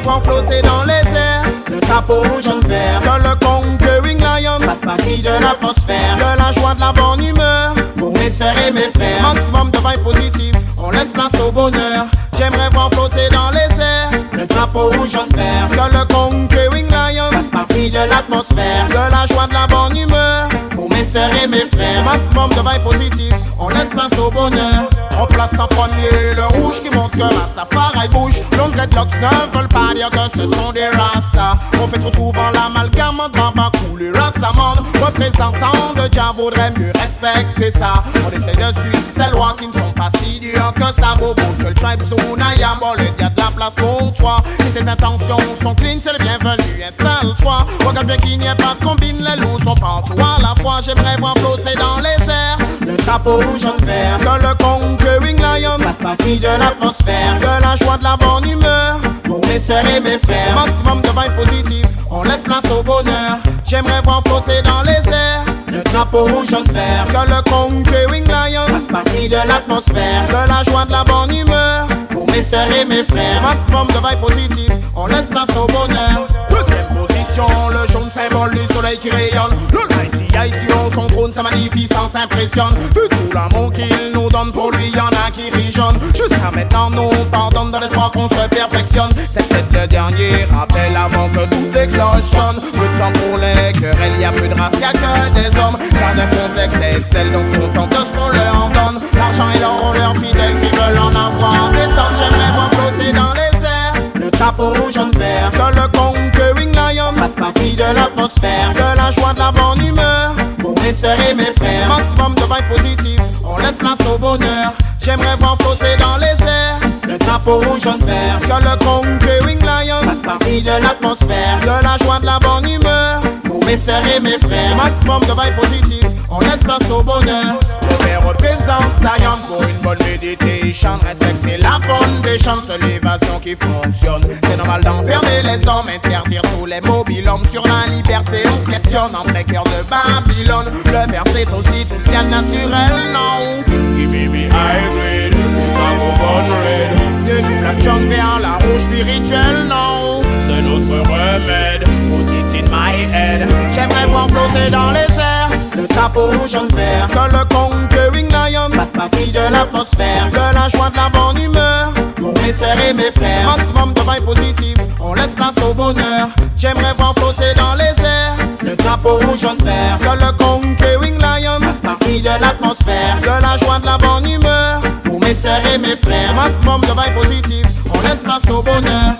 voir flotter dans les airs le drapeau jaune-vert. Que le conquering lion fasse partie de l'atmosphère. De la joie, de la bonne humeur pour mes sœurs et mes frères. Maximum de vibes positives, on laisse place au bonheur. J'aimerais voir flotter dans les airs le drapeau jaune-vert. Que le conquering lion fasse partie de l'atmosphère. De la joie, de la bonne humeur pour mes sœurs et mes frères. Maximum de vibes positives, on laisse place au bonheur. On place en premier le rouge qui montre que Rastafari bouge. Longs dreadlocks ne veulent pas dire que ce sont des Rastas. On fait trop souvent l'amalgame entre Bambakou, les Rastaman. Représentants de Jah vaudrait mieux respecter ça. On essaie de suivre ces lois qui ne sont pas si dures que ça. Bobo, que le tribe Sunaya, bon, il y a de la place pour toi. Si tes intentions sont clean, c'est le bienvenu, installe-toi. Regarde bien qu'il n'y ait pas de combine, les loups sont partout à la fois. J'aimerais voir flotter dans les airs le drapeau jaune-vert. Que le conquering lion fasse partie de l'atmosphère. De la joie, de la bonne humeur pour mes sœurs et mes frères. Maximum de vibes positives, on laisse place au bonheur. J'aimerais voir flotter dans les airs le drapeau jaune-vert. Que le conquering lion fasse partie de l'atmosphère. De la joie, de la bonne humeur pour mes sœurs et mes frères. Maximum de vibes positives, on laisse place au bonheur. Deuxième position, le jaune symbole du soleil qui rayonne. Le 90 sur son trône, sa magnificence impressionne. Vu tout l'amour qu'il nous donne, pour lui y'en a qui rijonnent. Jusqu'à maintenant nous pardonne dans l'espoir qu'on se perfectionne. C'est peut-être le dernier rappel avant que toutes les cloches sonnent. Peu de temps pour les querelles, y'a plus de race, y'a que des hommes. Certains complexes excellent, donc se contentent de ce qu'on leur donne. L'argent et l'or ont leurs fidèles qui veulent en avoir des tonnes. J'aimerais voir flotter dans les airs le drapeau jaune-vert. Que le conquering lion fasse partie de l'atmosphère. De la joie, de la bonne humeur pour mes sœurs et mes frères. Maximum de vibes positives, on laisse place au bonheur. J'aimerais voir flotter dans les airs le drapeau jaune-vert. Que le conquering lion fasse partie de l'atmosphère. De la joie, de la bonne humeur pour mes sœurs et mes frères. Maximum de vibes positives, on laisse place au bonheur. Le père représente Zion pour une bonne méditation. Respecter la foundation, c'est l'évasion qui fonctionne. C'est normal d'enfermer les hommes, interdire tous les mobilhommes. Sur la liberté, on se questionne en plein cœur de Babylone. Le verre c'est aussi tout ce qu'il y a de naturel, non. Give me high grade, ça vaut bonne red. De la jungle vers la rouge spirituelle, non. C'est notre remède, put it in my head. J'aimerais voir flotter dans les airs le drapeau jaune-vert. Que le conquering lion fasse partie de l'atmosphère. De la joie, de la bonne humeur pour mes sœurs et mes frères. Maximum de vibes positives, on laisse place au bonheur. J'aimerais voir flotter dans les airs le drapeau jaune-vert. Que le conquering lion fasse partie de l'atmosphère. De la joie, de la bonne humeur pour mes sœurs et mes frères. Maximum de vibes positives, on laisse place au bonheur.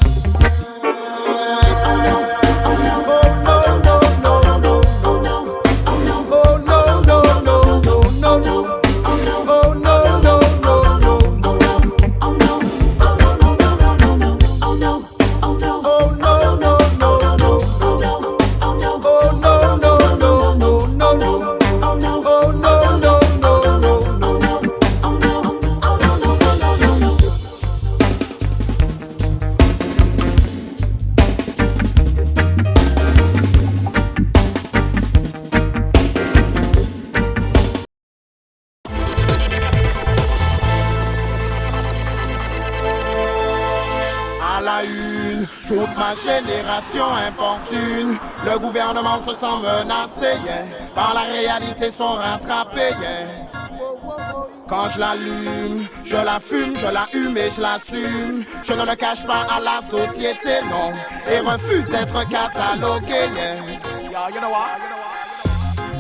Toute ma génération importune, le gouvernement se sent menacé, yeah. Par la réalité sont rattrapés, yeah. Quand je l'allume, je la fume, je la hume et je l'assume. Je ne le cache pas à la société, non, et refuse d'être catalogué, yeah. Yeah, you know what?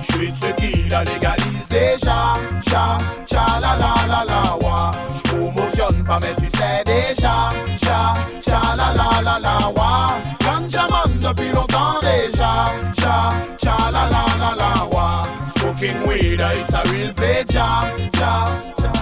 Je suis de ceux qui la légalisent déjà, cha, cha, la la la la, wa. Je promotionne pas mais tu sais déjà, cha, cha, la la la la, wa. Ganjaman depuis longtemps déjà, cha, cha, la la la la, wa. Smoking weed, it's a real play, cha, cha, cha.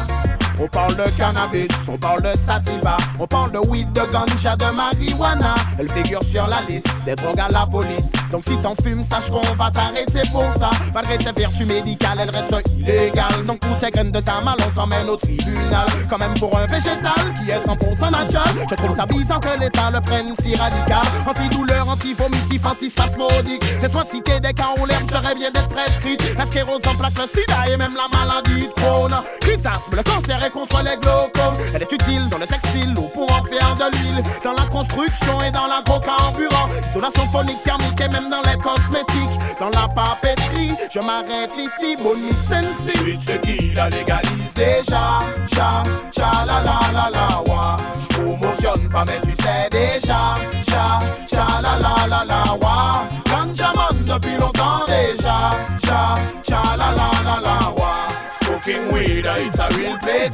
On parle de cannabis, on parle de sativa, on parle de weed, de ganja, de marijuana. Elle figure sur la liste des drogues à la police. Donc si t'en fumes, sache qu'on va t'arrêter pour ça. Malgré ses vertus médicales, elle reste illégale. Donc toutes tes graines de sa mal, on t'emmène au tribunal. Quand même pour un végétal qui est 100% naturel, je trouve ça bizarre que l'État le prenne si radical. Antidouleur, anti-vomitif, antispasmodique. Laisse-moi te citer des cas où l'herbe serait bien d'être prescrite. La sclérose en plaque, le sida et même la maladie de Crohn. Chrysasme, le cancer et contre les glaucomes. Elle est utile dans le textile ou pour en faire de l'huile. Dans la construction et dans l'agrocarburant. Isolation phonique, thermique et même dans les cosmétiques. Dans la papeterie, je m'arrête ici, Bonnie Sensi. Je suis de ceux qui la légalisent déjà. La la la la wa. Je promotionne pas mais tu sais déjà. La wa. Ganjaman depuis longtemps déjà. La la wa. Smoking weed, it's a real play,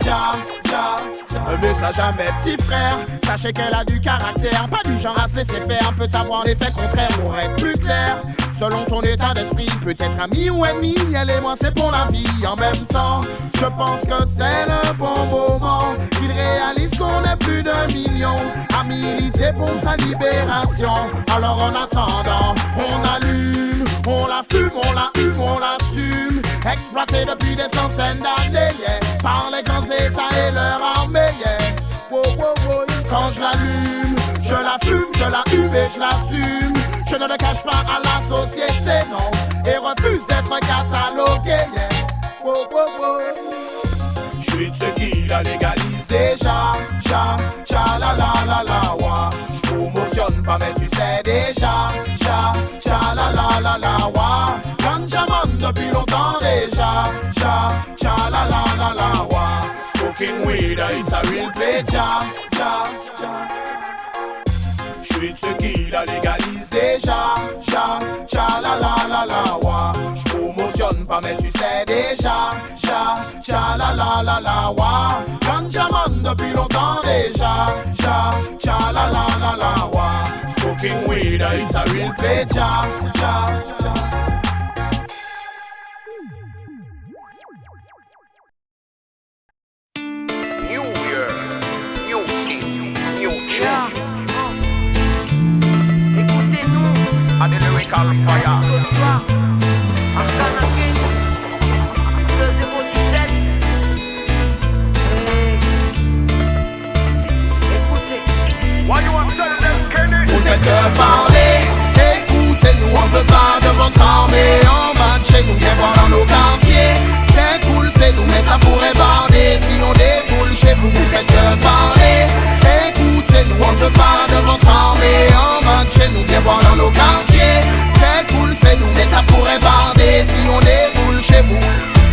Un message à mes petits frères. Sachez qu'elle a du caractère, pas du genre à se laisser faire. Peut avoir l'effet contraire pour être plus clair. Selon ton état d'esprit, peut-être ami ou ennemi. Elle et moi c'est pour la vie en même temps. Je pense que c'est le bon moment qu'il réalise qu'on est plus de millions à militer pour sa libération. Alors en attendant, on allume, on la fume, on la hume, on l'assume. Exploité depuis des centaines d'années, yeah, par les grands états et leur armée, yeah. Quand je l'allume, je la fume, je la hume et je l'assume. Je ne le cache pas à la société, non, et refuse d'être catalogué, yeah. Je suis de ceux qui la légalisent déjà. La wa. Je promotionne pas mais tu sais déjà. La wa. Ganjaman depuis longtemps déjà. La wa. Smoking weed, it's a real play, Je suis de ceux qui la légalisent déjà. La wa. Je promotionne pas mais tu sais déjà. La wa. Ganjaman depuis longtemps déjà. La wa. Smoking weed, it's a real play, New year, new king, new change. Écoutez-nous, À the lyrical fire. ce soir, Arcana King, de 017. Écoutez. Why you want to tell them, Kenny? Vous ne faites que parler, écoutez-nous, on veut pas de votre armée en bas de chez nous, viens voir dans nos quartiers. C'est cool, c'est nous, mais ça pourrait barder si on déboule chez vous. Vous faites que parler, écoutez-nous, on veut pas de votre armée en bas de chez nous, viens voir dans nos quartiers. C'est cool, c'est nous, mais ça pourrait barder si on déboule chez vous.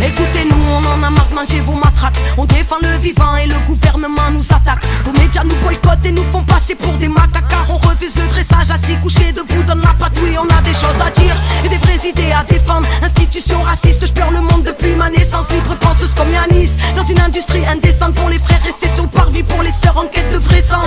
Écoutez-nous, on en a marre de manger vos matraques. On défend le vivant et le gouvernement nous attaque. Vos médias nous boycottent et nous font passer pour des macaques. Car on refuse le dressage, assis couché debout, donne la patouille. On a des choses à dire et des vraies idées à défendre. Institution raciste, je pleure le monde depuis ma naissance. Libre penseuse comme Yanis, dans une industrie indécente. Pour les frères restés sur le parvis, pour les sœurs en quête de vrai sens.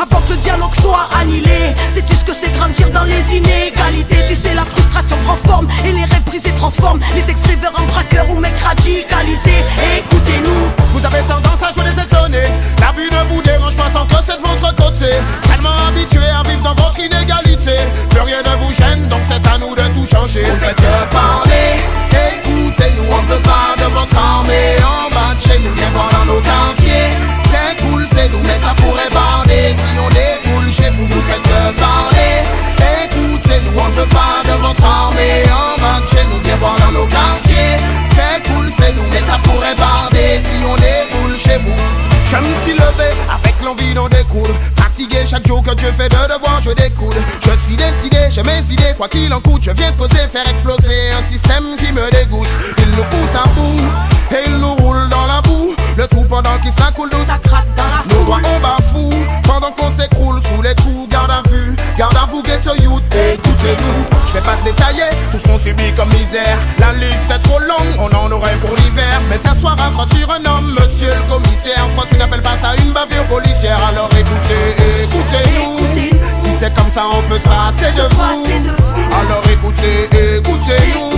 Avant que le dialogue soit annihilé, sais-tu ce que c'est grandir dans les inégalités? Tu sais la frustration prend forme et les rêves brisés transforment les extraits vers un braqueur ou mec radicalisé. Écoutez-nous. Vous avez tendance à jouer les étonnés. La vue ne vous dérange pas tant que c'est de votre côté. Tellement habitué à vivre dans votre inégalité. Plus rien ne vous gêne, donc c'est à nous de tout changer. Vous faites que parler, écoutez-nous, on veut pas de votre armée en bas de chez nous, viens voir dans nos quartiers. C'est cool, c'est nous, mais ça pourrait barder si on déboule chez vous. Vous faites que parler, écoutez-nous, on veut pas de votre armée en bas de chez nous, viens voir dans nos quartiers. C'est cool, c'est nous, mais ça pourrait barder si on déboule chez vous. Je me suis levé avec l'envie d'en découdre. Fatigué chaque jour que Dieu fait de devoir, je découle. Je suis décidé, j'ai mes idées, quoi qu'il en coûte. Je viens de poser, faire exploser un système qui me dégoûte. Il nous pousse à bout et il nous roule dans la boue. Le tout pendant qu'il s'accoule d'eau, Ça craque dans la nos foule. doigts on bafoue pendant qu'on s'écroule sous les coups. Garde à vous, ghetto youth, écoutez-nous. Je vais pas te détailler tout ce qu'on subit comme misère. La liste est trop longue, on en aurait pour l'hiver. Mais s'asseoir à croix sur un homme, monsieur le commissaire. Toi tu n'appelles pas ça une bavure policière. Alors écoutez-nous. Si c'est comme ça on peut se passer de vous. Alors écoutez-nous.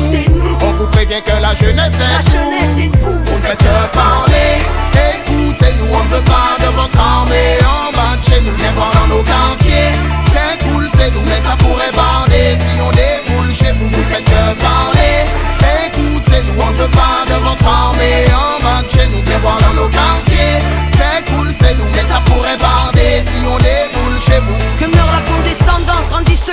On vous prévient que la jeunesse est pour. Vous ne faites que parler, écoutez-nous, on ne veut pas de votre armée en bas de chez nous, viens voir dans nos quartiers. C'est cool, c'est nous, mais ça pourrait barder si on déboule chez vous. Vous faites que parler, écoutez-nous, on ne veut pas de votre armée en bas de chez nous, viens voir dans nos quartiers. C'est cool, c'est nous, mais ça pourrait barder si on déboule chez vous. Que meurt la condescendance, grandisse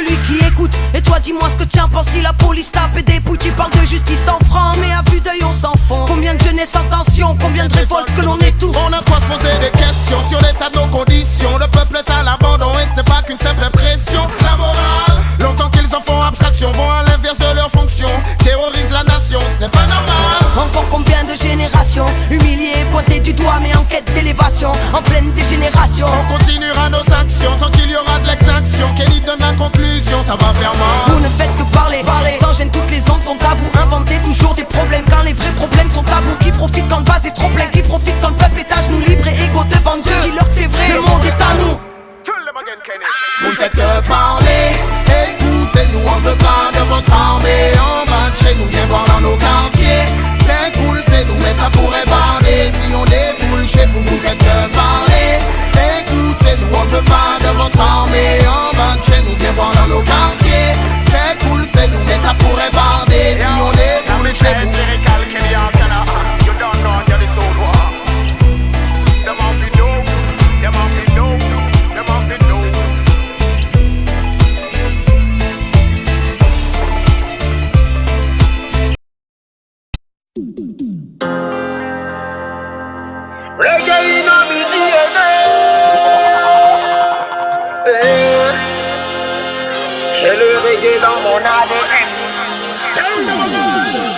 toi dis-moi ce que tu en penses. Si la police tape et dépouille, tu parles de justice sans franc. Mais à vue d'œil on s'enfonce. Combien de jeunesse en tension, combien de révoltes que l'on étouffe. On a quoi se poser des questions sur l'état de nos conditions. Le peuple est à l'abandon et ce n'est pas qu'une simple impression. La morale, longtemps qu'ils en font abstraction, vont à l'inverse de leur fonction, terrorisent la nation, ce n'est pas normal. Encore combien de générations humiliées, pointées du doigt mais en quête d'élévation, en pleine dégénération. On continuera nos actions tant qu'il y aura de l'exaction. Kelly donne la conclusion, ça va faire mal. Vous ne faites que parler, sans gêne toutes les ondes sont à vous. Inventez toujours des problèmes quand les vrais problèmes sont à vous. Qui profite quand le vase est trop plein, qui profite quand le peuple est à genoux libre et égaux devant Dieu. Dis-leur que c'est vrai, le monde est à nous. Vous ne faites que parler, écoutez-nous, on veut pas de votre armée. On va de chez nous, viens voir dans nos quartiers. C'est cool, c'est nous, mais ça pourrait parler. Si on déboule chez vous, vous ne faites que parler. Écoutez-nous, on veut pas de votre armée. On va de chez nous, viens voir dans nos quartiers. C'est cool, c'est nous, mais ça pourrait parler. Si on déboule chez vous. Reggae in a me DNA. J'ai le reggae dans mon ADN.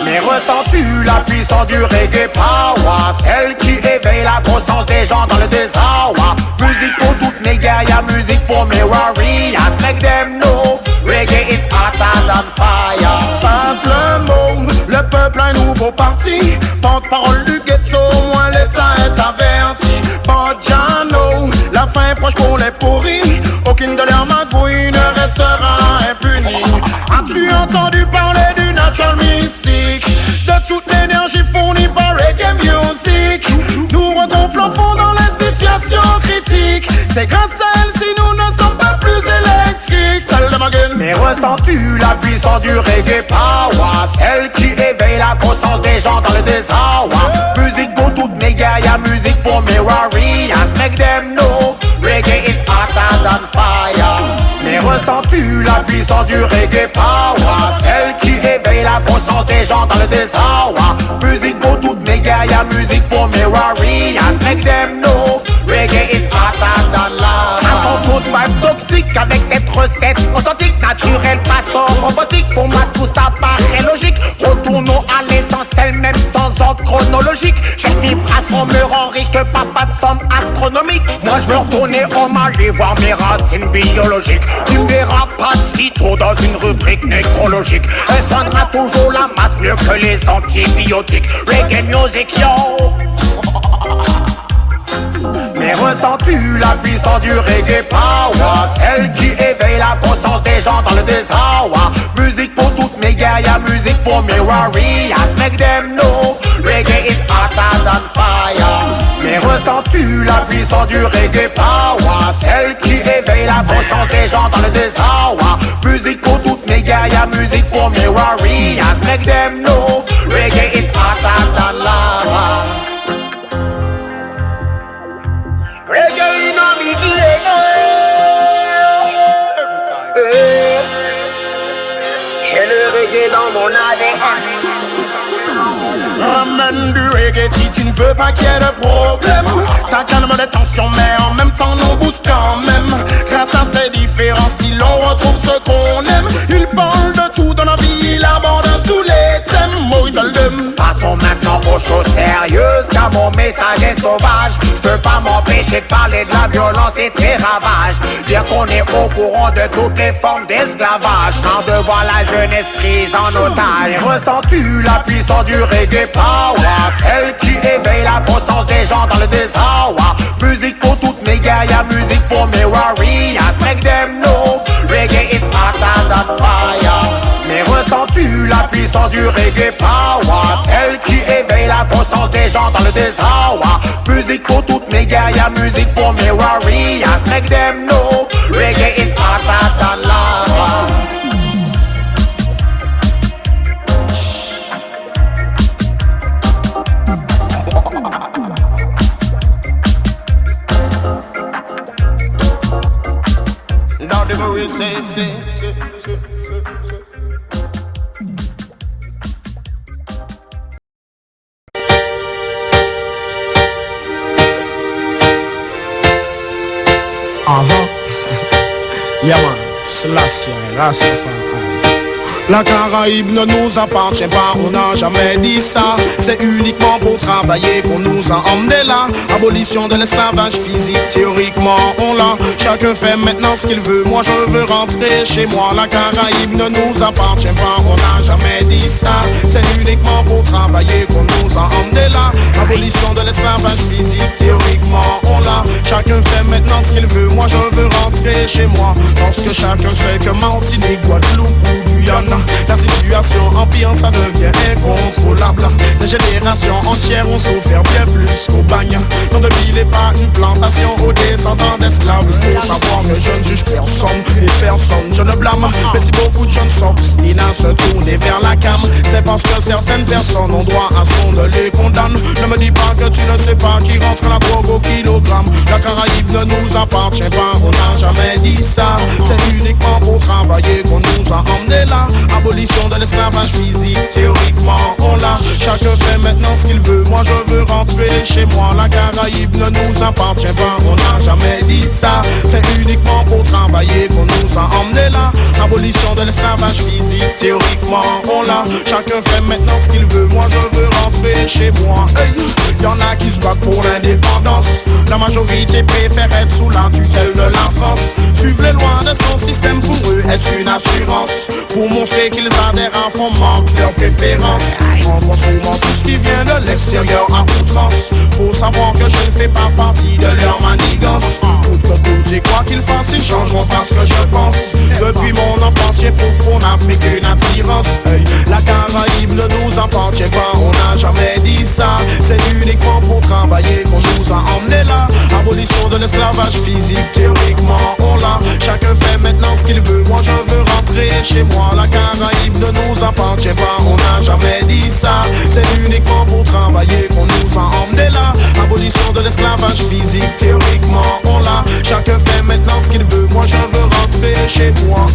Mais ressens-tu la puissance du reggae power, celle qui éveille la conscience des gens dans le désarroi. Musique pour toutes mes guerrières, musique pour mes warriors. Make them know reggae is hotter than fire. Passe le mot, le peuple a un nouveau parti. Porte-parole du ghetto, au moins l'état est averti. Bojano, la fin est proche pour les pourris. Aucune de leurs magouilles ne restera impunie. As-tu entendu parler du natural mystique, de toute l'énergie fournie par reggae music? Nous regonflons fond dans les situations critiques. C'est grâce à elle si nous ne sommes pas plus électriques. Tell them again. Mais ressens-tu la puissance du reggae power, celle qui éveille la conscience des gens dans le désarroi. Musique pour toutes mes guerrières, musique pour mes warriors. Make them know reggae is hotter than fire. Mais ressens-tu la puissance du reggae power, celle qui éveille la conscience des gens dans le désarroi. Musique pour toutes mes guerrières, musique pour mes warriors. Make them know reggae is hotter than lava. Façon toute vibe toxique avec cette recette authentique, naturelle, façon robotique. Pour moi tout ça paraît logique. Retournons à l'essentiel même sans ordre chronologique. Chaque vibration me rend riche que papa de somme astronomique. Moi je veux retourner au Mali voir mes racines biologiques. Tu me verras pas de sitôt dans une rubrique nécrologique. Elle soignera toujours la masse mieux que les antibiotiques. Reggae music yo. Mais ressens-tu la puissance du reggae power, celle qui éveille la conscience des gens dans le désarroi. Musique pour toutes mes guerrières, musique pour mes warriors. Make them know reggae is hotter than fire. Mais ressens-tu la puissance du reggae power, celle qui éveille la conscience des gens dans le désarroi. Musique pour toutes mes guerrières, musique pour mes warriors. Make them know reggae is hotter than lava. Reggae in a me DNA. J'ai le reggae dans mon ADN. Ramène du reggae si tu ne veux pas qu'il y ait de problème. Ça calme les tensions mais en même temps nous booste quand même. Grâce à ces différents styles on retrouve ce qu'on aime. Il parle de tout dans la vie, il aborde tous les thèmes. Passons maintenant aux choses sérieuses car mon message est sauvage. Je peux pas m'empêcher de parler de la violence et de ses ravages. Dire qu'on est au courant de toutes les formes d'esclavage. Quand de voir la jeunesse prise en otage. Ressens-tu la puissance du reggae power, celle qui éveille la conscience des gens dans le désarroi. Musique pour toutes mes guerrières, musique pour mes warriors. Make them know reggae is hotter than fire. Mais ressens-tu la puissance du reggae power, celle qui éveille la conscience des gens dans le désarroi. Musique pour toutes mes guerrières, musique pour mes warriors. Make them know reggae is hotter than lava. Now the say Yeah man, Selassie, Rastafari. La Caraïbe ne nous appartient pas, on n'a jamais dit ça. C'est uniquement pour travailler qu'on nous a emmenés là. Abolition de l'esclavage physique, théoriquement on l'a. Chacun fait maintenant ce qu'il veut, moi je veux rentrer chez moi. La Caraïbe ne nous appartient pas, on n'a jamais dit ça. C'est uniquement pour travailler qu'on nous a emmenés là. Abolition de l'esclavage physique, théoriquement on l'a. Chacun fait maintenant ce qu'il veut, moi je veux rentrer chez moi. Parce que chacun sait que Martinique, Guadeloupe ou Guyane, la situation ambiant ça devient incontrôlable. Des générations entières ont souffert bien plus qu'au bagne. Dans de ville et pas une plantation aux descendants d'esclaves. Il faut savoir que je ne juge personne et personne je ne blâme. Mais si beaucoup de jeunes s'obstinent à se tourner vers la cam, c'est parce que certaines personnes ont droit à ce qu'on ne les condamne. Ne me dis pas que tu ne sais pas qui rentre la drogue au kilogramme. La Caraïbe ne nous appartient pas, on n'a jamais dit ça. C'est uniquement pour travailler qu'on nous a emmenés là. Abolition de l'esclavage physique, théoriquement on l'a. Chacun fait maintenant ce qu'il veut, moi je veux rentrer chez moi. La Caraïbe ne nous appartient pas, on n'a jamais dit ça. C'est uniquement pour travailler qu'on nous a emmenés là. Abolition de l'esclavage physique, théoriquement on l'a. Chacun fait maintenant ce qu'il veut, moi je veux rentrer chez moi. Hey. Y'en a qui se battent pour l'indépendance, la majorité préfère être sous la tutelle de la France. Suivre les lois de son système pour eux est une assurance, pour montrer qu'ils adhèrent à fond, manquent leurs préférences. En consommant tout ce qui vient de l'extérieur à outrance. Faut savoir que je ne fais pas partie de leur manigance. Outre tout, j'ai quoi qu'ils fassent, ils changeront pas ce que je pense. Depuis mon enfance, j'éprouve en Afrique une attirance. Hey. La Caraïbe ne nous appartient pas, on n'a jamais dit ça. C'est uniquement pour travailler qu'on nous a emmenés là. Abolition de l'esclavage physique, théoriquement on l'a. Chacun fait maintenant ce qu'il veut, moi je veux rentrer chez moi. La Caraïbe ne nous appartient pas, on n'a jamais dit ça. C'est uniquement pour travailler qu'on nous a emmenés là. Abolition de l'esclavage physique, théoriquement on l'a. Chacun fait maintenant ce qu'il veut, moi je veux rentrer chez moi.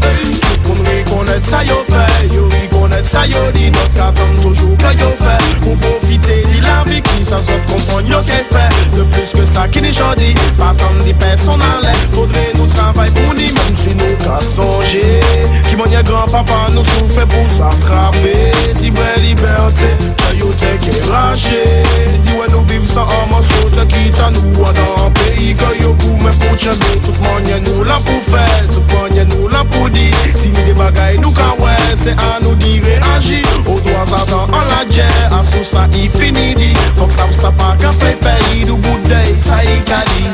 On reconnaît ça yo fait, yo reconnaît ça yo dit. Notre qu'attend toujours que yo fait, pour profiter de la vie qui ça saute comprendre yo qu'est fait. De plus que ça qui n'est jodi, pas tant de personnes en l'air. Faudrait nous travailler pour nous, même si nous qu'à songer. Qui mon grand-papa nous souffre pour s'attraper. Si vraie liberté, j'ai t'es qui raché. Dis ouais nous vivons sans un morceau, t'es quitte à nous dans un pays que yo pour me pour changer. Tout le monde y'a nous là pour faire, tout le monde y'a nous là pour dire. Si nous des bagailles nous qu'à ouais, c'est à nous d'y réagir. Au doigt attend en la guerre, à sous ça il finit dit. Faut que ça pas qu'à faire pays du bout d'œil, ça y cali.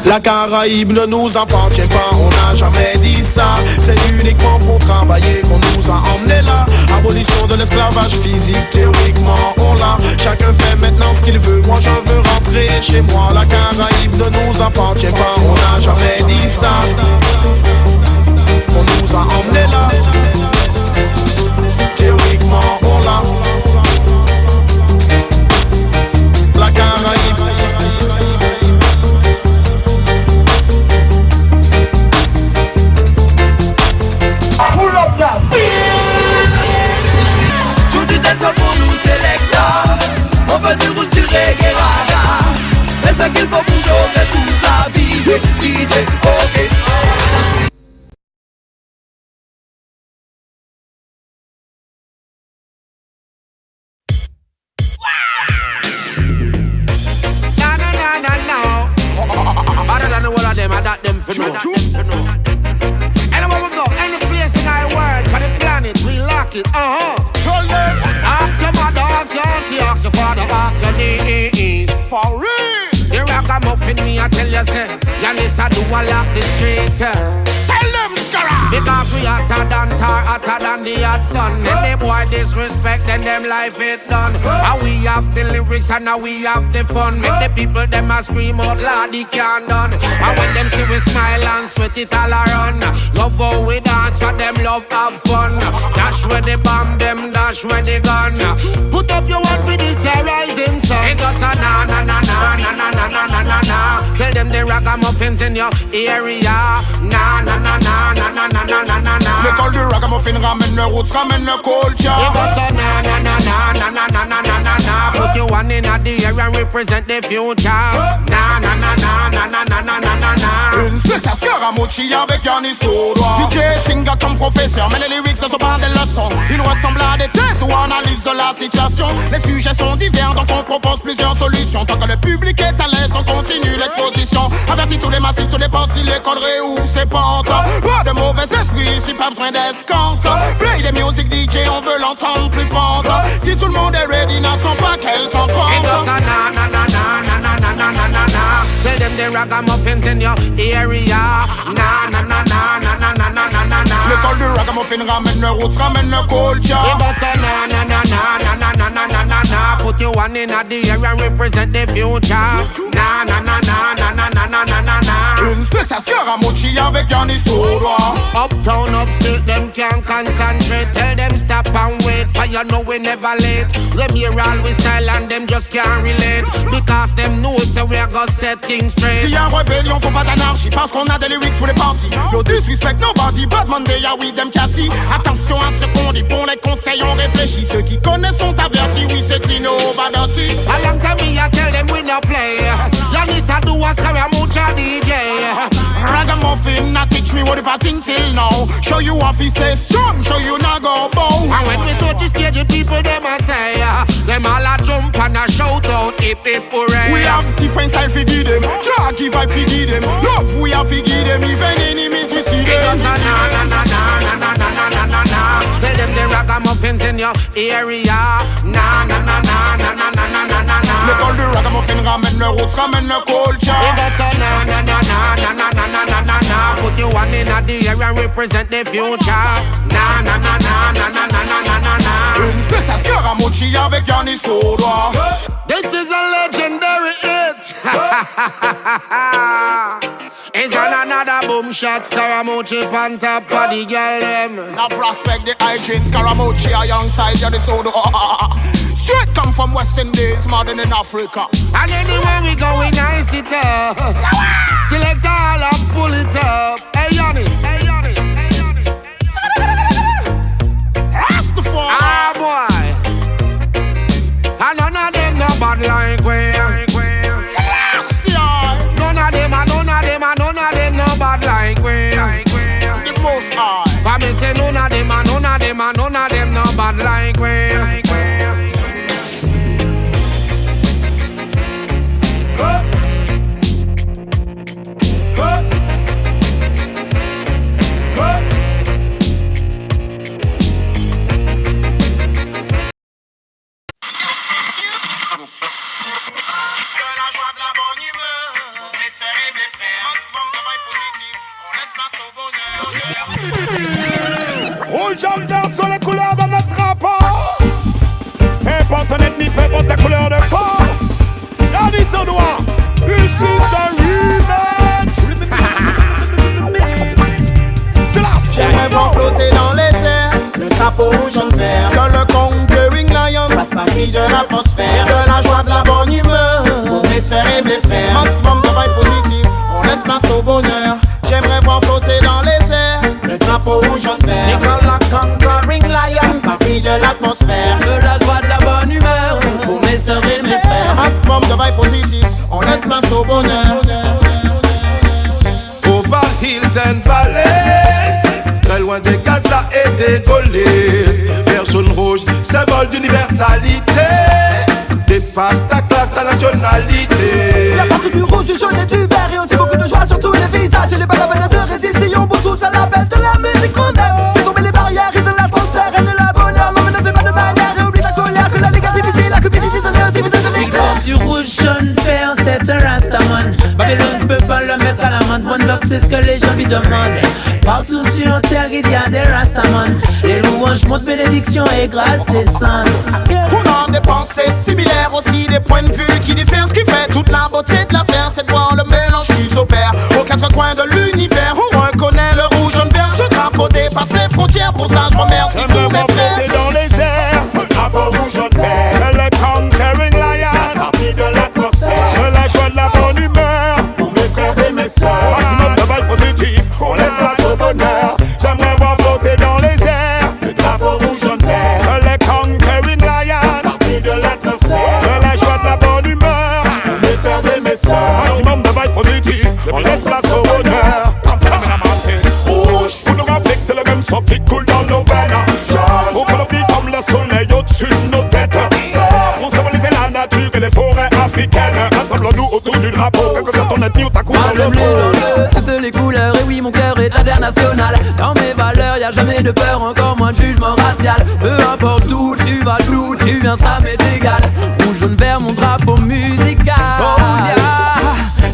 La Caraïbe ne nous appartient pas, on n'a jamais dit ça. C'est uniquement pour travailler qu'on nous a emmenés là. Abolition de l'esclavage physique, théoriquement on l'a. Chacun fait maintenant ce qu'il veut, moi je veux rentrer chez moi. La Caraïbe ne nous appartient pas, on n'a jamais dit ça. On nous a emmenés là. Théoriquement on l'a. La Caraïbe. Pull up now. Joue du dancehall pour nous sélecta. On veut du roule sur reggae raga. Mais ce qu'il faut pour chauffer tout sa vie. DJ, ok. Other than the whole of them, I got them for know. Anywhere we go, any place in our world, on the planet, we lock it. Ask your mother, ask your auntie, ask your father, ask your niece. For real. The ragamuffin me, I tell you, say, Yanis, I do a lock the street. Tell them, Skara. Because we we hotter than tar, hotter than the hot sun. And them boy disrespect, then them life it done. And we have the lyrics and now we have the fun. Make the people them a scream out loud, they can't done. And when them see we smile and sweat it all around. Love how we dance and them love have fun. Dash where the bomb, them dash where the gun. Put up your one for this rising sun. It goes a na na na na na na na na na na na. Tell them the ragamuffins in your area. Na na na na na na na na na na. L'école du ragamuffin ramène le roots, ramène le culture. It goes a na na na na na na na na na na. Put your one in the air and represent the future. Na na na na na na na na na na na. Une spéciale Scaramucci avec Yannis au doigt. DJ Singa comme professeur, mais les lyrics ne sont pas des leçons. Ils ressemblent à des tests ou analyse de la situation. Les sujets sont divers, donc on propose plusieurs solutions. Tant que le public est à l'aise, on continue l'exposition. Avertis tous les massifs, tous les ports, si l'école réouvre ses portes. Pas de mauvais esprit, si pas besoin d'escompte. Play des music DJ, on veut l'entendre plus forte. Si tout le monde est ready, n'attends pas qu'elle t'entende. It goes a na na na na na na na na na na na. Tell them the ragamuffins in your area. Na na na na na na na na na na na. L'école du ragamuffin ramène le roots, ramène le culture. It goes a na na na na na na na na na na na. Put your one in the air and represent the future. Na na na na na na na na na na na. Une spéciale Scaramucci avec Yannis au doigt. Uptown, upstate, them can't concentrate. Tell them stop and wait, for you know we never late. Them hear all we style and them just can't relate. Because them know so we are gonna set things straight. S'il y a rébellion, faut pas d'anarchie, parce qu'on a des lyrics pour les parties. Yo, disrespect nobody, bad Monday, yeah, we them catty. Attention à ce qu'on dit, bon les conseils, on réfléchit. Ceux qui connaissent sont avertis, oui c'est clean, oh, bad dirty. A long time me I tell them we no play. Yannis a do a Scaramucci DJ. Ragamuffin, not teach me what if I think till now. Show you off, he says strong, show you not go bow. And when we touch the stage, the people them a say, them all a jump and a shout out, hip hip hooray. We have different style fi give them, drag give vibe fi give them. Love we have fi give them, even enemies we see It them. goes a na na na na na na na na na na. Tell them the ragamuffins in your area. Na na na na na na na na na na na. L'école du ragamuffin ramène le roots, ramène le culture. It goes a na na na na na na na na na na na. Put your one in the air and represent the future. Na na na na na na na na na na. Une spéciale Scaramucci avec Yannis au doigt. This is a legendary hit. It's on another boom shot. Scaramucci on top of the girl them. Now prospect the hygiene, Scaramucci alongside Yannis au doigt. Straight come from West Indies, modern in Africa. And anywhere we go, we nice it up. Select all and pull it up. Hey Yannis. Hey Yannis. Rastafari. Ah boy. And none of them no bad like we. None of them no bad like we. The most high. Come and say none of them no bad like we. Rouge en vert sur les couleurs de notre drapeau. Peu importe ton ethnie, peu importe ta couleur de peau. Yannis au doigt. This is the remix. C'est la J'aimerais voir flotter dans les airs le drapeau rouge en vert. Que le conquering lion fasse partie de l'atmosphère. De la joie, de la bonne humeur pour mes sœurs et mes frères. Maximum de vibe positif, on laisse place au bonheur. J'aimerais voir flotter dans les airs le drapeau rouge en vert. Que le conquering lion Fasse partie de l'atmosphère. de la joie, de la bonne humeur pour mes sœurs et mes frères. Maximum de vibe positif, on laisse place au bonheur. Over hills and valleys, très loin des Gaza et des Gauliers. Vert, jaune, rouge, symbole d'universalité. Dépasse ta classe, ta nationalité. La partie du rouge, du jaune et du vert. Et aussi beaucoup de joie sur tous les visages. Et les balles à de résister. On bosse tous à l'appel de la musique qu'on aime. Fais tomber les barrières et de l'atmosphère et de la bonheur. Non mais ne fais pas de manière et oublie ta colère. Que la négativité, la cupidité, ça n'est aussi vite de l'extérieur. Du rouge, jaune, vert, c'est un rastaman. Babylone peut pas le mettre à l'amende. One love, c'est ce que les gens lui demandent. Partout sur terre il y a des Rastaman. Les louanges montent bénédiction et grâce descendent. On a des pensées similaires, aussi des points de vue qui diffèrent. Ce qui fait toute la beauté de l'affaire, c'est de voir le mélange qui s'opère. Aux quatre coins de l'univers, on reconnaît le rouge, jaune, vert. Ce drapeau dépasse les frontières, pour ça je remercie tous mes frères. Dans les airs, le drapeau rouge, jaune, vert. Le conquering lion, la partie de l'atmosphère. La joie de la bonne humeur, pour mes frères et mes sœurs. Maximum de balles positives, on laisse place au bonheur. J'aimerais voir flotter dans les airs, le drapeau rouge, jaune, vert. Le conquering lion, la partie de l'atmosphère. La joie de la bonne humeur, pour mes frères et mes sœurs. Maximum de balles positives, on laisse place au bonheur. Rouge, pour nous rappeler que c'est le même sang qui coule dans nos veines. Pour que l'on vit comme le soleil au-dessus de nos têtes. Pour symboliser la nature et les forêts africaines. Rassemblons-nous autour du drapeau, quelque soit ton ethnie ou ta couleur de peau. Toutes les couleurs, et oui mon cœur est international. Dans mes valeurs, y'a jamais de peur, encore moins de jugement racial. Peu importe où tu vas, d'où tu viens, ça m'est égal. Rouge, jaune, vert, mon drapeau musical. Oh yeah,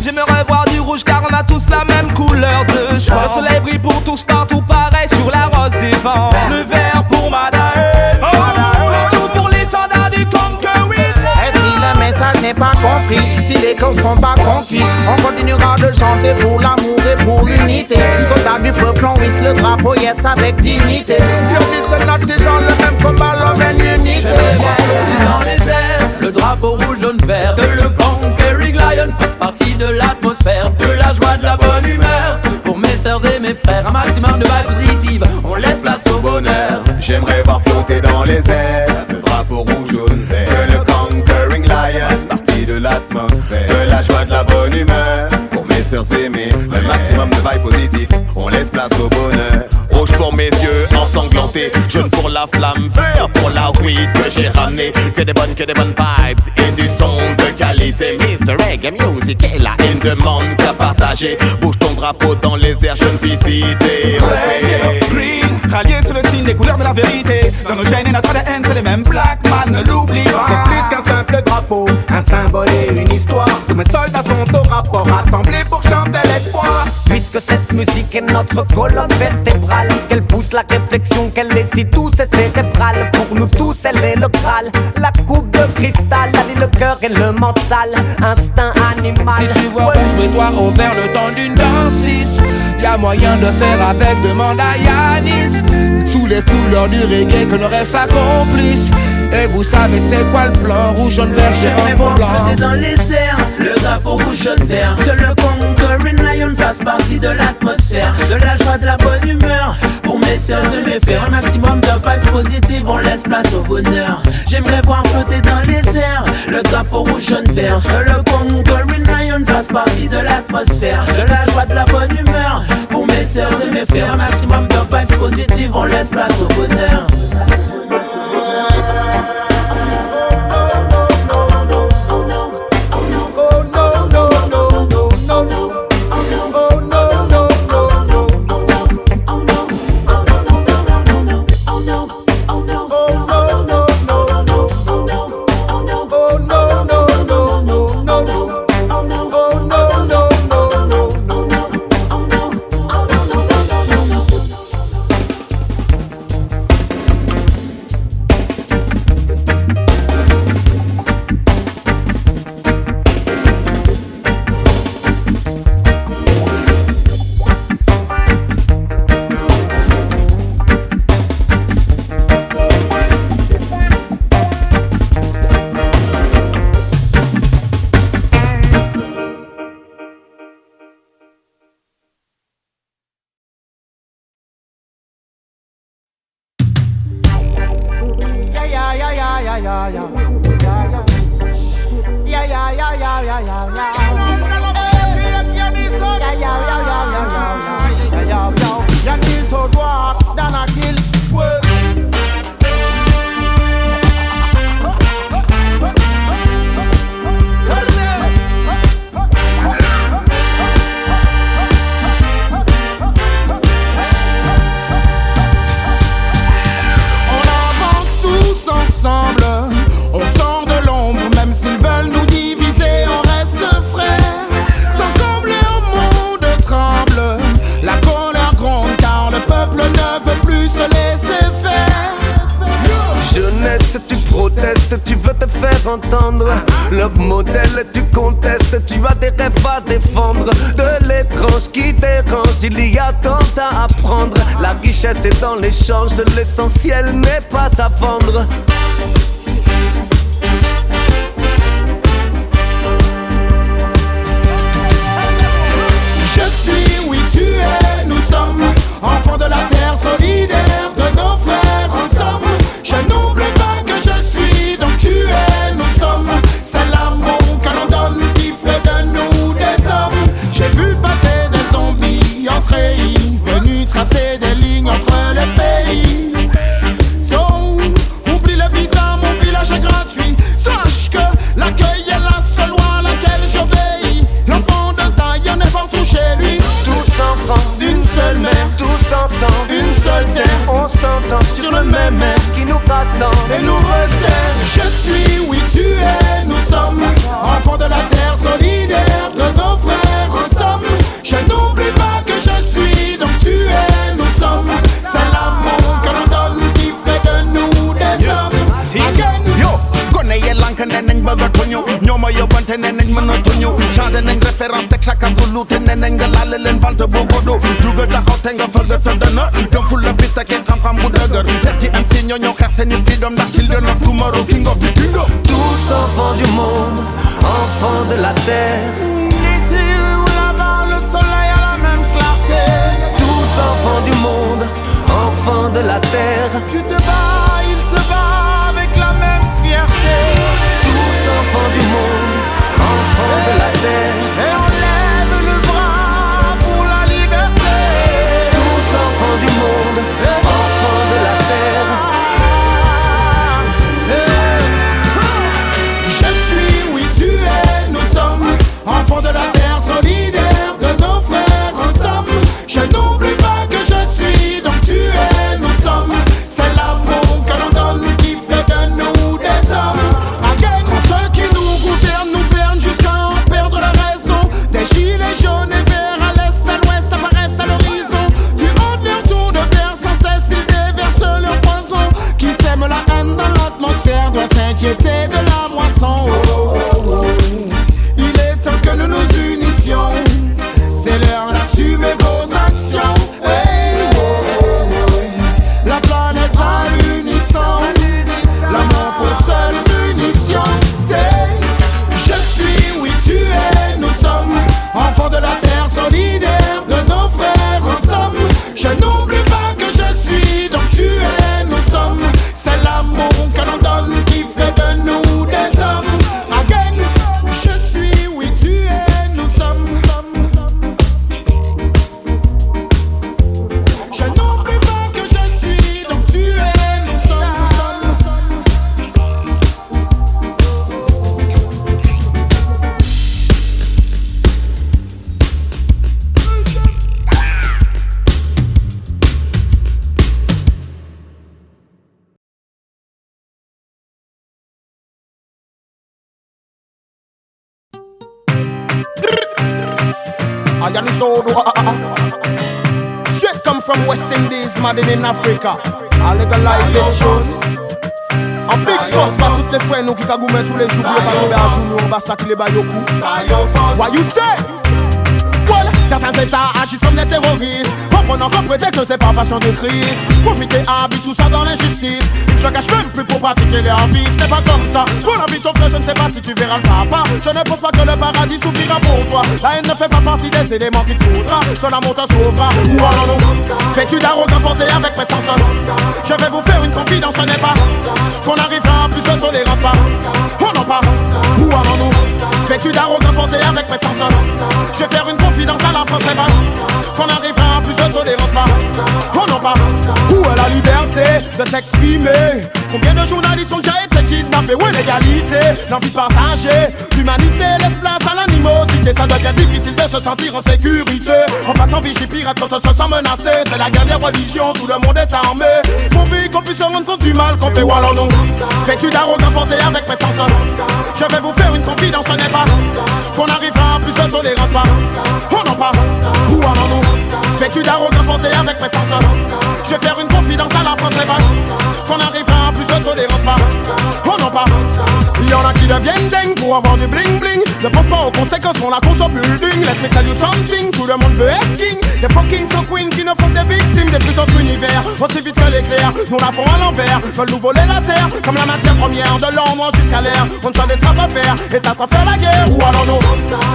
j'aimerais voir du rouge car on a tous la même couleur de choix. Le soleil brille pour tous partout, pareil sur la rose des vents. Le vert pour Madae, le tout pour l'étendard du conquering. Et si le message n'est pas compris, si les causes sont pas conquis, on continuera de chanter pour l'amour et pour l'unité. Soldats du peuple, on hisse le drapeau, yes, avec dignité. Puis c'est notre gens, le même combat, love and unity. Dans les airs, le drapeau rouge, jaune, vert. Que le conquering lion fasse partie de l'atmosphère. De la joie, de la bonne humeur. Pour mes sœurs et mes frères, un maximum de vibes positives. On laisse place au bonheur. J'aimerais voir flotter dans les airs le drapeau rouge, jaune, vert. Que le conquering lion fasse partie de l'atmosphère. De la joie, de la bonne humeur. Pour mes sœurs et mes frères, un maximum de vibes positifs. On laisse place au bonheur. Rouge pour mes yeux ensanglantés, jaune pour la flamme, vert pour la weed que j'ai ramené. Que des bonnes vibes et du son de qualité. Mr. Reggae Music est la haine demande qu'à partager. Bouge ton drapeau dans les airs, jeune visité. Green, rallié sous le signe des couleurs de la vérité. Dans nos gènes et notre ADN, c'est les mêmes black man, ne l'oublie pas. C'est plus qu'un simple drapeau, un symbole et une histoire. Tous mes soldats sont au rapport, rassemblés pour chanter l'espoir. Puisque cette musique est notre colonne vertébrale, qu'elle pousse la réflexion, qu'elle les cite tous et cérébrale. Pour nous tous, elle est le Graal. La coupe de cristal, allie le cœur et le mental. Instinct animal. Si tu vois rouge, mets-toi au vert le temps d'une danse lisse. Y'a moyen de faire avec, demande à Yanis. Sous les couleurs du reggae, que nos rêves s'accomplissent. Et vous savez c'est quoi le plan, rouge, jaune, vert, j'aimerais voir flotter dans les airs le drapeau rouge, jaune, vert. Que le conquering lion fasse partie de l'atmosphère. De la joie, de la bonne humeur. Pour mes sœurs et mes frères, un maximum de vibes positives, on laisse place au bonheur. J'aimerais voir flotter dans les airs le drapeau rouge, jaune, vert. Que le conquering lion fasse partie de l'atmosphère. De la joie, de la bonne humeur. Pour mes sœurs et mes frères, un maximum de vibes positives, on laisse place au bonheur. On sort de l'ombre, même s'ils veulent nous diviser, on reste frais. faire entendre leur modèle, tu contestes, tu as des rêves à défendre. De l'étrange qui dérange, il y a tant à apprendre. La richesse est dans l'échange, l'essentiel n'est pas à vendre. Je suis, oui tu es, nous sommes enfants de la terre, solidaires de nos frères ensemble. Je n'oublie pas que je suis, donc tu es, nous sommes. C'est l'amour que l'on donne qui fait de nous des hommes. J'ai vu passer des zombies en treillis, venus tracer des lignes entre les pays. So, oublie le visa, mon village est gratuit. Sache que l'accueil est la seule loi à laquelle j'obéis. L'enfant de Zion est partout chez lui. Tous enfants d'une seule mère, tous ensemble, une seule terre. On s'entend sur le même air qui nous rassemble et nous resserre. Je suis, oui tu es, nous sommes enfants de la terre, solidaires de nos frères ensemble. Je n'oublie pas que je suis, donc tu es, nous sommes. C'est l'amour que l'on donne qui fait de nous des hommes. Again. Gone ye lanka neneng baga tonyo Nyoma yo bante neneng mana tonyo Change neng référence tek chaka zulu te neneng galale len bante bogodo Duga taxaw te nga fëgg sa dëna Gëm fu la fit ak xam-xam bu dëgër Letti MC ñoo ñoo xeex seeni freedom ndax children of tomorrow king of the kingdom. Tous enfants du monde, enfants de la terre. Ici ou là-bas le soleil a la même clarté. Tous enfants du monde, enfants de la terre. Tu te bats, il se bat avec la même fierté. Tous enfants du monde, enfants de la terre. Et on lève le bras pour la liberté. Tous enfants du monde, enfants de la terre. Je suis, oui tu es, nous sommes enfants de la terre, solidaires de nos frères ensemble. Je n'oublie pas que je suis, donc tu es, nous sommes. C'est l'amour que l'on donne qui fait de nous des hommes. Again, ceux qui nous gouvernent nous bernent jusqu'à en perdre la raison. Des gilets jaunes et verts à l'est, à l'ouest, apparaissent à l'horizon. Du haut de leur tour de verre, sans cesse ils déversent leur poison. Qui sème la haine dans l'atmosphère doit s'inquiéter de la moisson. Oh, oh, oh. Il est temps que nous nous unissions. C'est l'heure d'assumer vos actions. Hey, oh, oh, oh. La planète à l'unisson. L'amour pour seule munition. C'est je suis, oui tu es, nous sommes enfants de la terre, solidaires de nos frères ensemble. Je n'oublie pas que je suis, donc tu es, nous sommes. C'est l'amour que l'on donne qui fait de nous des hommes. Again, je suis, oui tu es, nous sommes. Je n'oublie pas que je suis, donc tu es, nous sommes. Straight come from West Indies, mad in Africa. I legalize it. Un big force par toutes les frères nous qui cagoumènent tous les jours. Pas tomber à genoux, on va sacrer les bayoku. What you say? Well, certains états agissent comme des terroristes, reprenant comme prétexte c'est pas passion de crise. Profiter à but tout ça dans l'injustice. Ils se cachent même plus pour pratiquer leur vie. C'est pas comme ça. Pour la vie de ton frère, je ne sais pas si tu verras le papa. Je ne pense pas que le paradis s'ouvrira pour toi. La haine ne fait pas partie des éléments qu'il faudra. Seul l'amour te sauvera. Ou allons-nous? Fais-tu d'arrogance montée avec présence? Je vais vous faire une confidence, ce n'est pas qu'on arrivera à plus de tolérance, pas. Oh non pas. Où allons-nous? Fais-tu d'arrogance montée avec présence? Je vais faire une confidence à la France, n'est pas qu'on arrivera à plus de tolérance, pas. Oh non pas. Où est la liberté de s'exprimer? Combien de journalistes ont déjà été kidnappés? Où est l'égalité? L'envie de partager. L'humanité laisse place à l'animosité. Ça devient difficile de se sentir en sécurité. On passe en vigie pirate quand on se sent menacé. C'est la guerre des religions, tout le monde est armé. Faut vite qu'on puisse se rendre compte du mal qu'on fait. Où allons-nous? Fais-tu d'arrogance montée avec présence? Je vais vous faire une confidence, ce n'est pas qu'on arrivera à plus de tolérance, pas. Oh non pas. Où allons-nous? Fais-tu d'arrogance montée avec présence? Je vais faire une confidence à la France, n'est pas qu'on arrivera à plus de tolérance, pas. Oh non pas. Il y en a qui qui deviennent dingues pour avoir du bling bling. Ne pense pas aux conséquences, on la consomme building. Let me tell you something, tout le monde veut être king. Des fucking so queens qui ne font que des victimes des plus d'autres univers. Aussi vite que l'éclair, nous la font à l'envers. Veulent nous voler la terre, comme la matière première. De l'ombre jusqu'à l'air, on ne s'en laissera pas faire. Et ça sans faire la guerre, où allons-nous?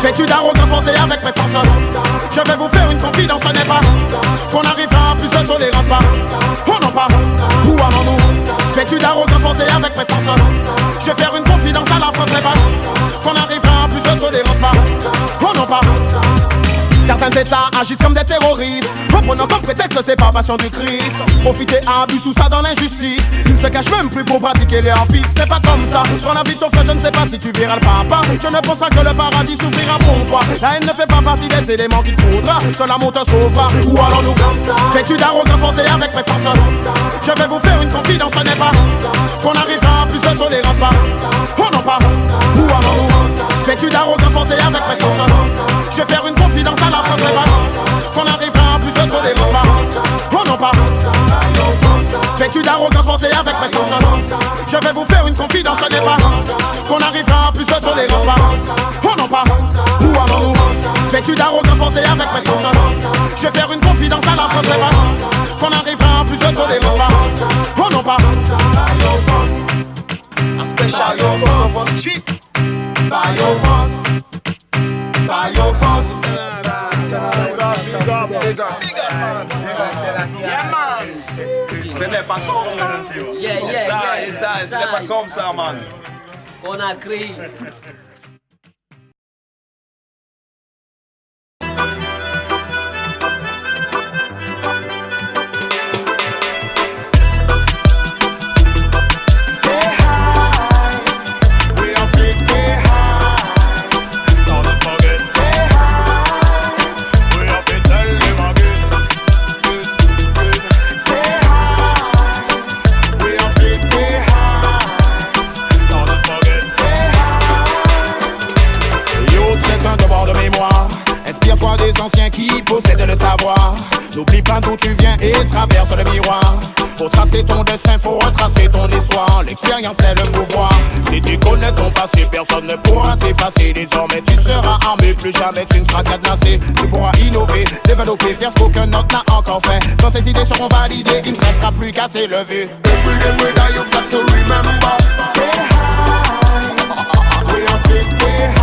Fais-tu d'arrogance montée avec mes sens? Je vais vous faire une confidence, ce n'est pas qu'on arrivera à plus de tolérance, pas. Oh non pas, où allons-nous? Fais-tu d'arrogance montée avec mes sens? Je vais faire une confidence à la France, ce n'est pas qu'on arrivera à plus de tolérance, pas. Oh non pas. Certains états agissent comme des terroristes, reprenant comme prétexte que c'est pas passion du Christ. Profiter à abus sous ça dans l'injustice. Ils ne se cachent même plus pour pratiquer leur vice. C'est pas comme ça qu'on invite ton frère, je ne sais pas si tu verras le papa. Je ne pense pas que le paradis s'ouvrira pour toi. La haine ne fait pas partie des éléments qu'il faudra. Seul l'amour te sauvera. Où allons-nous? Fais-tu d'arrogance montée avec mes sens? Je vais vous faire une confidence, ce n'est pas qu'on arrivera à plus de tolérance, pas. Oh non pas. Où allons-nous? Fais-tu d'arrogance montée avec mes sens? Je vais faire une confidence à la France, c'est pas qu'on arrivera à plus de tolérance, pas. Oh non pas. Fais-tu d'arrogance montée avec mes sens? Je vais vous faire une confidence, ce n'est pas qu'on arrivera à plus de tolérance, pas. Oh non pas. Où allons-nous? Fais-tu d'arrogance montée avec mes sens? Je vais faire une confidence à la France, c'est pas qu'on arrivera à plus de tolérance, pas. Oh non pas. A special yo for street. By your boss. By your boss. Yeah, man. Ce n'est pas comme ça. Ce n'est pas comme ça, man. On a créé. Inspire-toi des anciens qui possèdent le savoir. N'oublie pas d'où tu viens et traverse le miroir. Pour tracer ton destin, faut retracer ton histoire. L'expérience c'est le pouvoir. Si tu connais ton passé, personne ne pourra t'effacer. Désormais tu seras armé, plus jamais tu ne seras cadenassé. Tu pourras innover, développer, faire ce qu'aucun autre n'a encore fait. Quand tes idées seront validées, il ne te restera plus qu'à t'élever. Every day we die, you've got to remember. Stay high. We are free, stay high.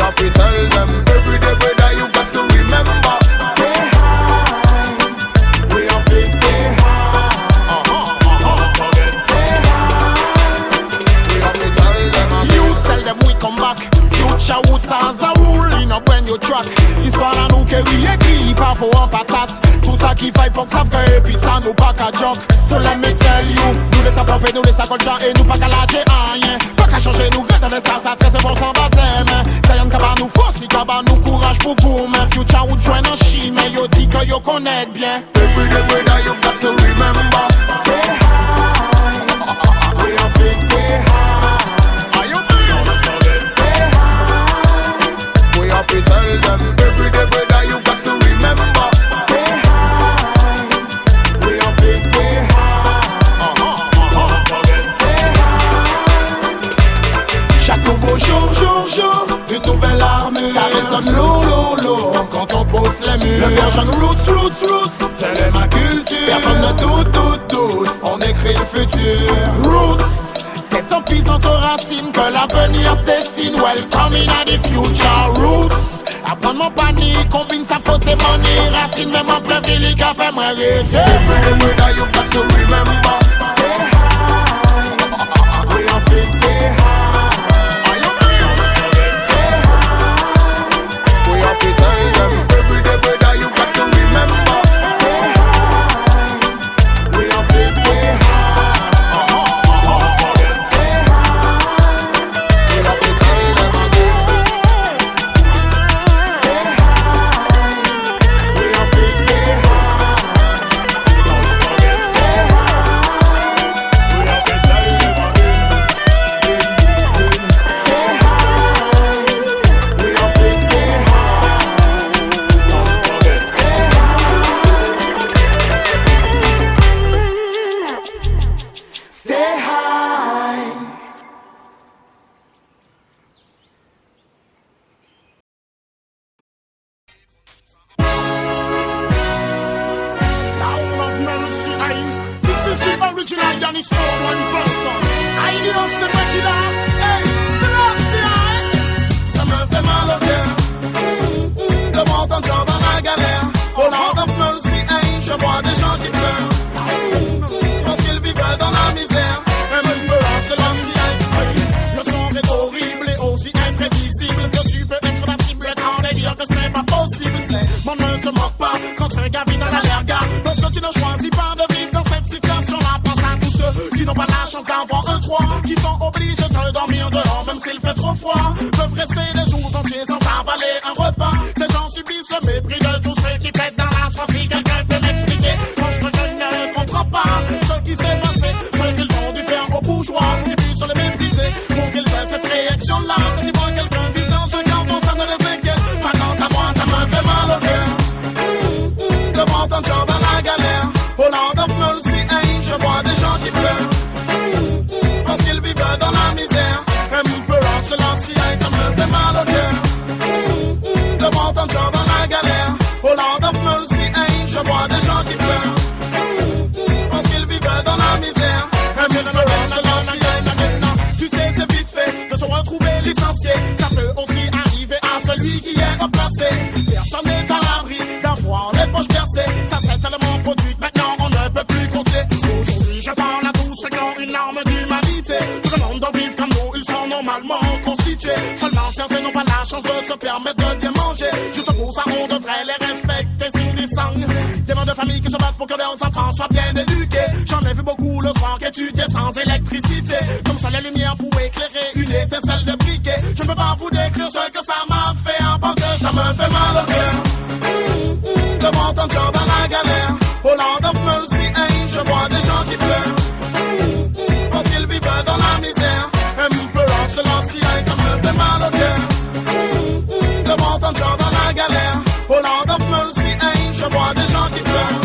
If you tell them every day we die, you've got to remember. Stay high. We are free, stay high. Stay high. We have to tell them. You tell them we come back. Future Woods as a rule in a brand new track. Histoire à nous que oui écrit, pas faux en patate. Tout ça qui fait faut que ça fait et puis ça nous pas qu'à joke. So let me tell you, nous laisse à pomper, nous laisse à colchat et nous pas qu'à lâcher rien. Pas qu'à changer, nous retenons ça, ça très important baptême. Ça y'en kaba nous force, kaba nous courage pour gourmet. Future ou join en chine, mais yo dit que yo connaît bien. Every day we die, you've got to remember. Stay high. We are free, stay high. Are you free? Stay high. We have to tell them every day we die, you've got to remember. Stay high. We are free, stay high. Chaque nouveau jour, une nouvelle armure. Ça résonne lourd, quand on pose les murs. Le verre jaune roots, telle est ma culture. Personne ne doute, on écrit le futur. Roots, c'est en pisant aux racines que l'avenir se dessine. Welcome in the future, roots. Apprendre mon panique, combine sa faute et money. Racine, même en plein ville, qui a fait moi rêver. Every day we die, you've got to remember. Stay high. We are free, stay high. original Danny Stone, one person. I dis c'est pas qui là. Hey, c'est là, ça me fait mal au cœur. De voir ton job dans la galère. Au Lord of Mercy, hey, je vois des gens qui pleurent. Parce qu'ils vivent dans la misère. Et même peu en silence, le son est horrible et aussi imprévisible que tu peux être la cible quand les dire que c'est pas possible. C'est mon ne te moque pas quand un gars vit dans la lerga. Parce que tu ne choisis pas de vivre dans cette situation-là. Pense à tous ceux qui n'ont pas la chance d'avoir un toit, qui sont obligés de dormir dehors même s'il fait trop froid. Peuvent rester des jours entiers sans avaler un repas. Ces gens subissent le mépris de tous ceux qui pètent dans la soie. Si quelqu'un peut m'expliquer, parce que je ne comprends pas ce qui s'est passé, ce qu'ils ont dû faire aux bourgeois, qui puissent les mépriser pour qu'ils aient cette réaction-là. Quand ils voient quelqu'un vivre dans un carton, ça ne les inquiète pas. Quant à moi, ça me fait mal au cœur. De voir ton job dans la galère. Au Lord of Mercy, hey, je vois des gens qui pleurent parce qu'ils vivent dans la misère. Un peu en silence, hey, ça me fait mal au cœur. De voir ton job dans la galère. Au Lord of Mercy, hey, je vois des gens qui pleurent parce qu'ils vivent dans la misère. Un peu en silence, hey, tu sais, c'est vite fait de se retrouver licencié. Ça peut aussi arriver à celui qui est replacé. Personne n'est à l'abri d'avoir les poches percées. Ça s'est tellement produit que maintenant on ne peut plus compter. Aujourd'hui je parle à tous ceux qui ont une arme d'humanité. Tout le monde doit vivre comme nous, ils sont normalement constitués. Seulement certains n'ont pas la chance de se permettre de bien manger. Juste pour ça on devrait les respecter s'ils descendent. Des mères de famille qui se battent pour que leurs enfants soient bien éduqués. J'en ai vu beaucoup le soir qu'étudier sans électricité. Comme ça les lumières pour éclairer une étincelle de briquet. Je ne peux pas vous décrire ce que ça m'a fait en tant que ça me fait mal au cœur. De voir ton job dans la galère. Au Lord of Mercy, hey, je vois des gens qui pleurent parce qu'ils vivent dans la misère. Un peu en silence, hey, ça me fait mal au cœur. De voir ton job dans la galère. Au Lord of Mercy, hey, je vois des gens qui pleurent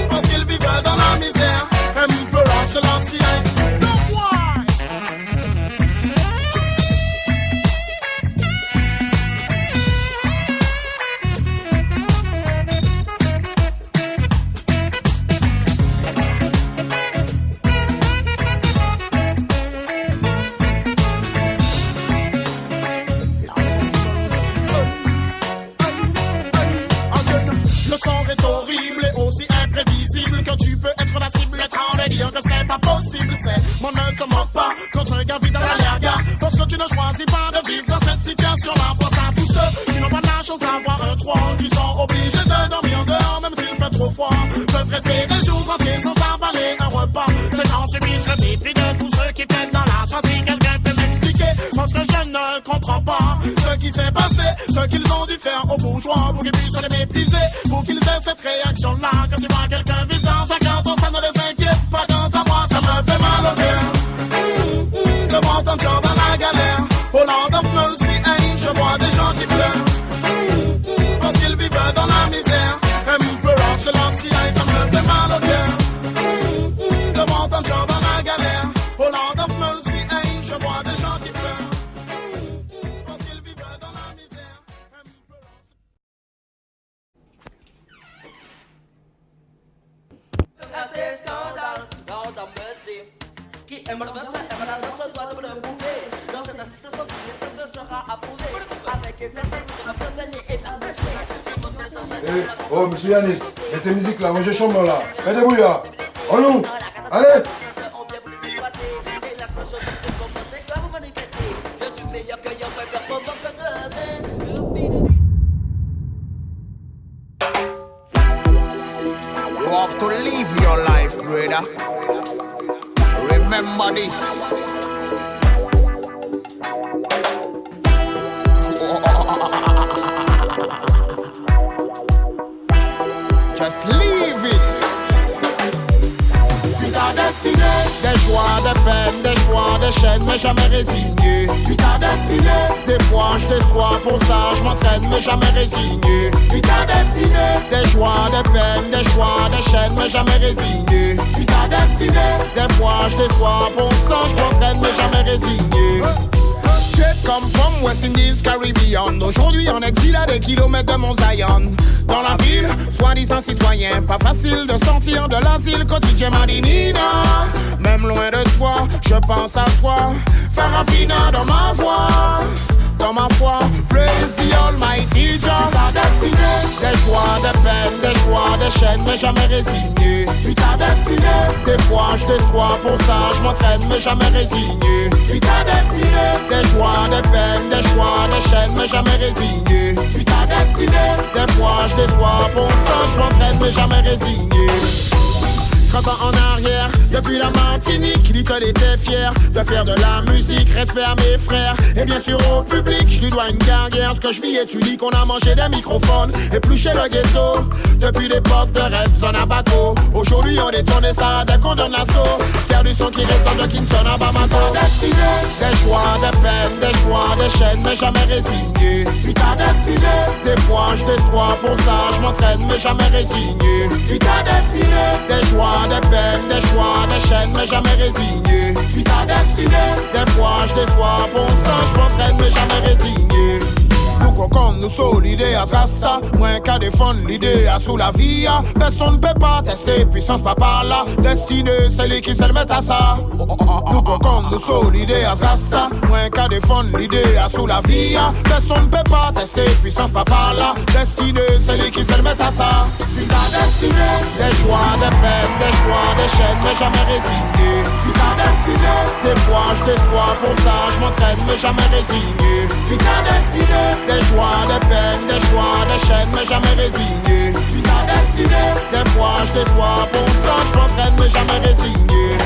parce qu'ils vivent dans la misère. Un peu en silence, hey. Dire que ce n'est pas possible, c'est mon ne te moque pas quand un gars vit dans la lerga. Parce que tu ne choisis pas de vivre dans cette situation-là. Pense à tous ceux qui n'ont pas la chance d'avoir un toit, qui sont obligés de dormir dehors même s'il fait trop froid. Peuvent rester des jours entiers sans avaler un repas. Ces gens subissent le mépris de tous ceux qui pètent dans la soie. Si quelqu'un peut m'expliquer, parce que je ne comprends pas ce qui s'est passé, ce qu'ils ont dû faire aux bourgeois pour qu'ils puissent les mépriser, pour qu'ils aient cette réaction-là. Quand tu vois quelqu'un vivre dans un carton, ça ne les inquiète pas. Quant à moi, ça me fait mal au cœur. De voir ton job dans la galère. Au Lord of Mercy, hey, je vois des gens qui pleurent parce qu'ils vivent dans la misère. Un peu en silence, hey, ça me fait mal au cœur. De voir ton job dans la galère. Au Lord of Mercy, hey, je vois des gens qui pleurent parce qu'ils vivent dans la misère. C'est scandale, Lord of Mercy. Qui aime le buzz, aime la danse, doit de le bouger. Dans cette association, qui ne sera approuvée. Avec les essais, de la frontière et partagée. Oh, monsieur Yanis, et ces musiques-là, moi j'ai chambre là. Mettez-vous là. En nous. Allez. You have to live your life, brother. Remember this. Just leave it. Suis ta destinée. Des joies, des peines, des choix, des chaînes, mais jamais résigné. Suis ta destinée. Des fois je déçois, pour ça je m'entraîne, mais jamais résigné. Suis ta destinée. Des joies, des peines, des choix, des chaînes, mais jamais résigné. Suis ta destinée. Des fois je déçois, pour ça je m'entraîne, mais jamais résigné. Straight comme from West Indies, Caribbean. Aujourd'hui en exil à des kilomètres de mon Zion. Dans la ville, soi-disant citoyen, pas facile de sortir de l'asile quotidien Madinina. Même loin de toi, je pense à toi. Farafina dans ma voix, dans ma foi. Praise the Almighty Jah. Ta destinée, des choix, des peines, des choix, des chaînes, mais jamais résigné. Suis ta destinée, des fois je déçois, pour ça je m'entraîne, mais jamais résigné. Suis ta destinée, des choix, des peines, des choix, des chaînes, mais jamais résigné. Suis ta destinée, des fois je déçois, pour ça je m'entraîne, mais jamais résigné. 30 ans en arrière, depuis la Martinique, Little était fier de faire de la musique, respect à mes frères et bien sûr au public, je lui dois une carrière. Ce que je vis étudie qu'on a mangé des microphones, épluché le ghetto, depuis l'époque de Red Zone à Baco. Aujourd'hui on détourne ça dès qu'on donne l'assaut, faire du son qui résonne de Kingston à Bamako. Des choix, des peines, des choix, des chaînes, mais jamais résigné. Suis ta destinée, des fois je déçois, pour ça je m'entraîne, mais jamais résigné. Suis ta destinée, des choix, des peines, des choix, des chaînes, mais jamais résigné. Suis ta destinée, des fois je déçois, pour ça je m'entraîne, mais jamais résigné. Nous cocons, nous solidaires à Rasta, moins qu'à défendre l'idée à sous la vie. Personne ne peut pas tester puissance papa là. Destinée, c'est lui qui se le met à ça. Nous cocons, nous solidaires à Rasta, moins qu'à défendre l'idée à sous la vie. Personne ne peut pas tester puissance papa là. Destinée, c'est lui qui se le met à ça. Suis ta destinée, des choix, des peines, des choix, des chaînes, mais jamais résigné. Suis ta destinée, des fois je déçois, pour ça je m'entraîne, mais jamais résigné. Suis ta destinée, des choix, des peines, des choix, des chaînes, mais jamais résigné. Suis ta destinée, des fois je déçois, pour ça je m'entraîne, mais jamais résigné.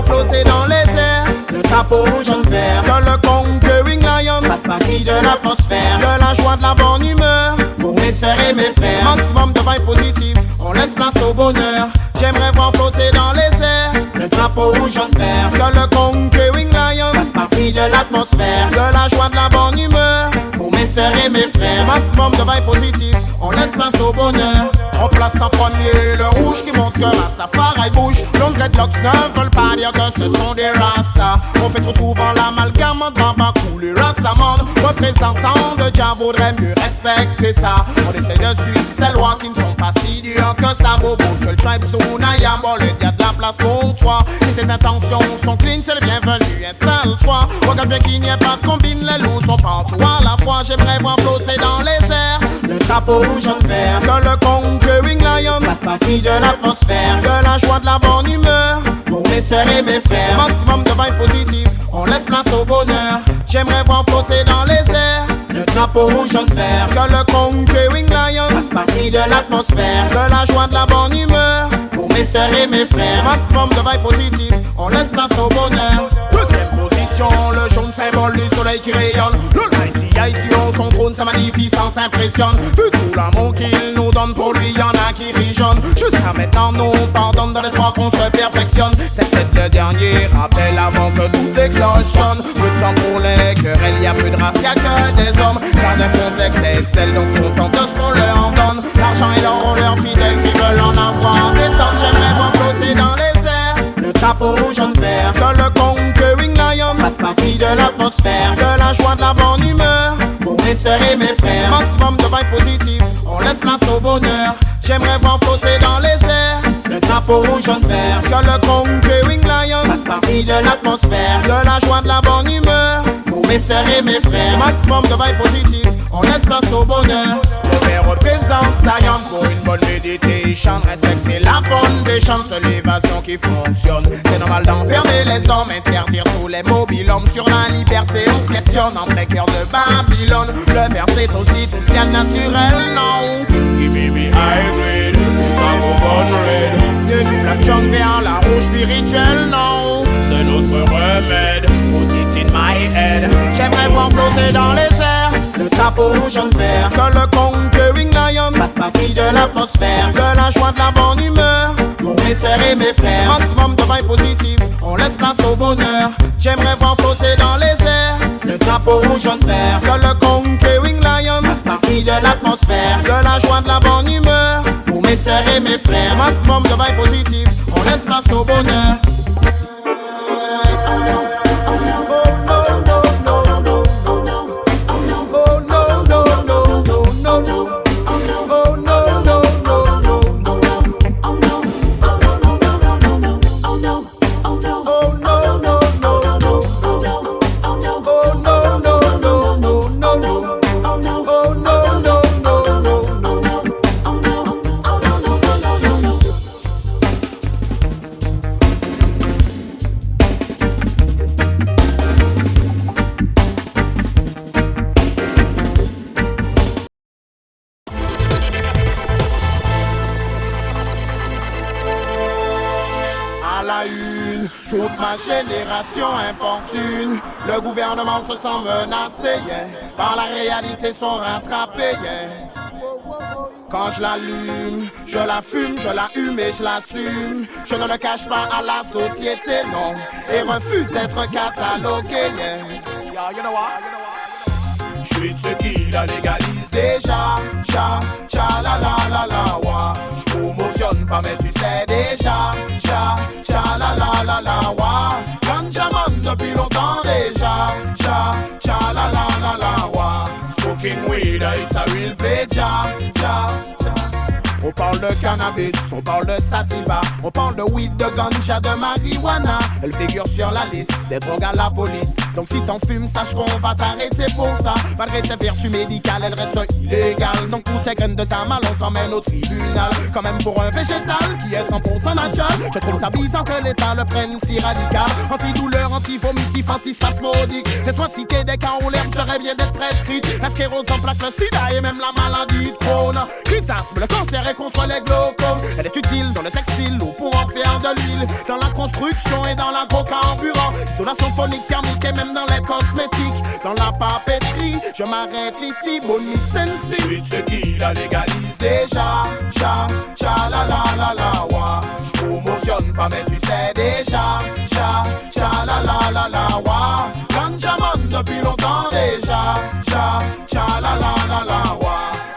Flotter dans les airs, le drapeau rouge en vert. Que le conquering lion fasse partie de l'atmosphère. De la joie, de la bonne humeur pour mes sœurs et mes frères. Maximum de vibes positives, on laisse place au bonheur. J'aimerais voir flotter dans les airs le drapeau rouge en vert. Que le conquering lion fasse partie de l'atmosphère. De la joie, de la bonne humeur pour mes sœurs et mes frères. Maximum de vibes positives, on laisse place au bonheur. On place en premier le rouge qui montre que Rastafari bouge. Longs dreadlocks ne veulent pas dire que ce sont des Rastas. On fait trop souvent l'amalgame entre Bambakou, les Rastaman. Représentants de Jah vaudrait mieux respecter ça. On essaie de suivre ces lois qui ne sont pas si dures que ça. Bobo, que le tribe Sunayam, bon, il y a de la place pour toi. Si tes intentions sont clean, c'est le bienvenu, installe-toi. Regarde bien qu'il n'y ait pas de combine, les loups sont partout à la fois. J'aimerais voir flotter dans les airs le drapeau rouge en vert. Que le conquering lion fasse partie de l'atmosphère. De la joie, de la bonne humeur pour mes sœurs et mes frères. Maximum de vibes positives, on laisse place au bonheur. J'aimerais voir flotter dans les airs le drapeau rouge en vert. Que le conquering lion fasse partie de l'atmosphère. De la joie, de la bonne humeur pour mes sœurs et mes frères. Maximum de vibes positives, on laisse place au bonheur. Deuxième position, le jaune symbole du soleil qui rayonne. Le 90 sur son trône, sa magnificence impressionne. Vu tout l'amour qu'il nous donne, pour lui y'en a qui rigolent. Jusqu'à maintenant nous pardonne dans l'espoir qu'on se perfectionne. C'est peut-être le dernier rappel avant que toutes les cloches sonnent. Peu de temps pour les querelles, y'a plus de race, y'a que des hommes. Certains complexes excellent, donc sont contents de ce qu'on leur donne. L'argent et l'or ont leurs fidèles qui veulent en avoir des tonnes. J'aimerais voir flotter dans les airs le drapeau rouge en vert. Que le conquering lion fasse partie de l'atmosphère. De la joie, de la bonne humeur pour mes sœurs et mes frères. Maximum de vibes positives, on laisse place au bonheur. J'aimerais voir flotter dans les airs le drapeau rouge en vert. Que le conquering lion fasse partie de l'atmosphère. De la joie, de la bonne humeur pour mes sœurs et mes frères. Maximum de vibes positives, on laisse place au bonheur. Le père représente Zion pour une bonne méditation. Respecter la foundation, c'est l'évasion qui fonctionne. C'est normal d'enfermer les hommes, interdire tous les mobilhommes. Sur la liberté, on se questionne en plein cœur de Babylone. Le verset aussi tout ce qu'il y a de naturel, non. Give me high grade, pas vos bonnes raids. Des flaques jaunes vers la rouge spirituelle, non. C'est notre remède, put it in my head. J'aimerais voir flotter dans les airs le drapeau rouge en vert. Que le conquering lion fasse partie de l'atmosphère. De la joie, de la bonne humeur pour mes sœurs et mes frères. Maximum de vibes positives, on laisse place au bonheur. J'aimerais voir flotter dans les airs le drapeau rouge en vert. Que le conquering lion fasse partie de l'atmosphère. De la joie, de la bonne humeur pour mes sœurs et mes frères. Maximum de vibes positives, on laisse place au bonheur. Toute ma génération importune, le gouvernement se sent menacé, yeah. Par la réalité sont rattrapés, yeah. Quand je l'allume, je la fume, je la hume et je l'assume. Je ne le cache pas à la société, non, et refuse d'être catalogué, yeah. Yo, you know what? Je suis de ceux qui la légalisent déjà, cha, cha, la la la la, wa. Je promotionne pas mais tu sais déjà, cha, cha, la la la la, wa. Ganjaman depuis longtemps déjà, cha, cha, la la la la, wa. Smoking weed, it's a real play, cha, cha, cha. On parle de cannabis, on parle de sativa, on parle de weed, de ganja, de marijuana. Elle figure sur la liste des drogues à la police. Donc si t'en fumes, sache qu'on va t'arrêter pour ça. Malgré ses vertus médicales, elle reste illégale. Donc pour tes graines de sa mal, on t'emmène au tribunal. Quand même pour un végétal qui est 100% naturel, je trouve ça bizarre que l'État le prenne si radical. Antidouleur, antivomitif, antispasmodique. Laisse-moi te citer des cas où l'herbe serait bien d'être prescrite. La sclérose en plaque, le sida et même la maladie de Crohn. Chrysasme, le cancer et contre les glaucomes. Elle est utile dans le textile ou pour en faire de l'huile, dans la construction et dans l'agrocarburant, isolation phonique, thermique et même dans les cosmétiques. Dans la papeterie, je m'arrête ici, Bonnie Sensi. Je suis de ceux qui la légalisent déjà, cha, cha, la la la la, wa. Je promotionne pas mais tu sais déjà, cha, cha, la la la la, wa. Ganjaman depuis longtemps déjà, cha, cha, la la la la, wa.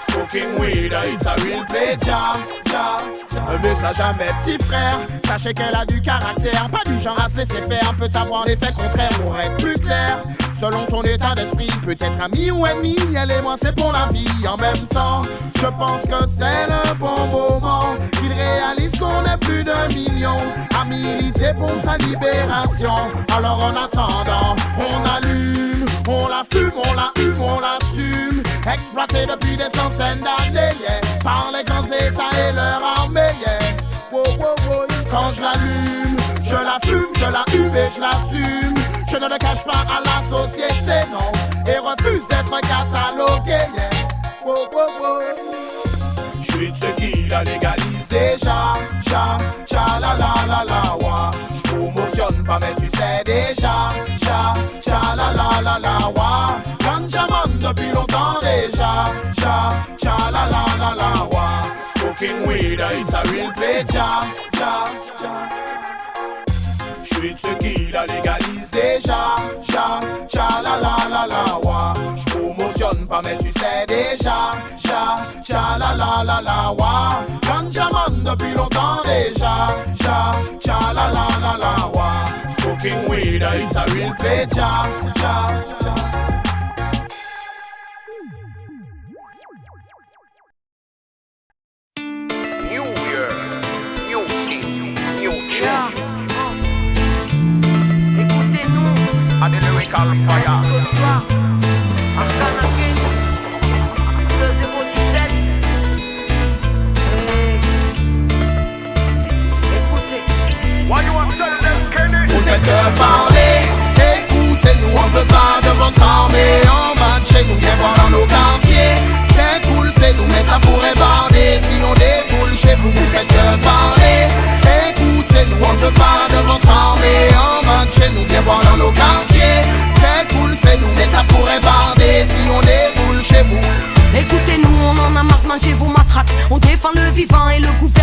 Smoking weed, it's a real play, ja, ja, ja. Un message à mes petits frères, sachez qu'elle a du caractère, pas du genre à se laisser faire, peut avoir l'effet contraire pour être plus clair. Selon ton état d'esprit, peut-être ami ou ennemi, elle et moi c'est pour la vie. En même temps, je pense que c'est le bon moment, qu'il réalise qu'on est plus de millions à militer pour sa libération. Alors en attendant, on allume, on la fume, on la hume, on l'assume. Exploité depuis des centaines d'années, yeah, par les grands états et leur armée, yeah. Wow, wow, wow. Quand je l'allume, je la fume, je la hume et je l'assume. Je ne le cache pas à la société, non, et refuse d'être catalogué, yeah. Wow, wow, wow. Je suis de ceux qui la légalisent déjà, cha, cha, la la la la, wa. Je promotionne pas mais tu sais déjà, cha, cha, la la la la, wa. Ganjaman depuis longtemps déjà, cha, cha, la la la la, wa. Smoking weed, it's a real play, cha, cha, cha. Je suis de ceux qui la légalisent déjà, cha, cha, la la la la, wa. Je promotionne pas mais tu sais déjà, cha, cha, la la la la, wa. Ganjaman depuis longtemps déjà, cha, cha, la la la la, wa. Smoking weed, it's a real play, cha, cha, cha. New Year, New King, New Change. Écoutez-nous. À des lyrical fire. Ce soir, Arcana King, de 017. Écoutez. Vous faites que parler, écoutez-nous, on veut pas de votre armée en bas de chez nous, viens voir dans nos quartiers. C'est cool, c'est nous, mais ça pourrait barder si on déboule chez vous. Vous faites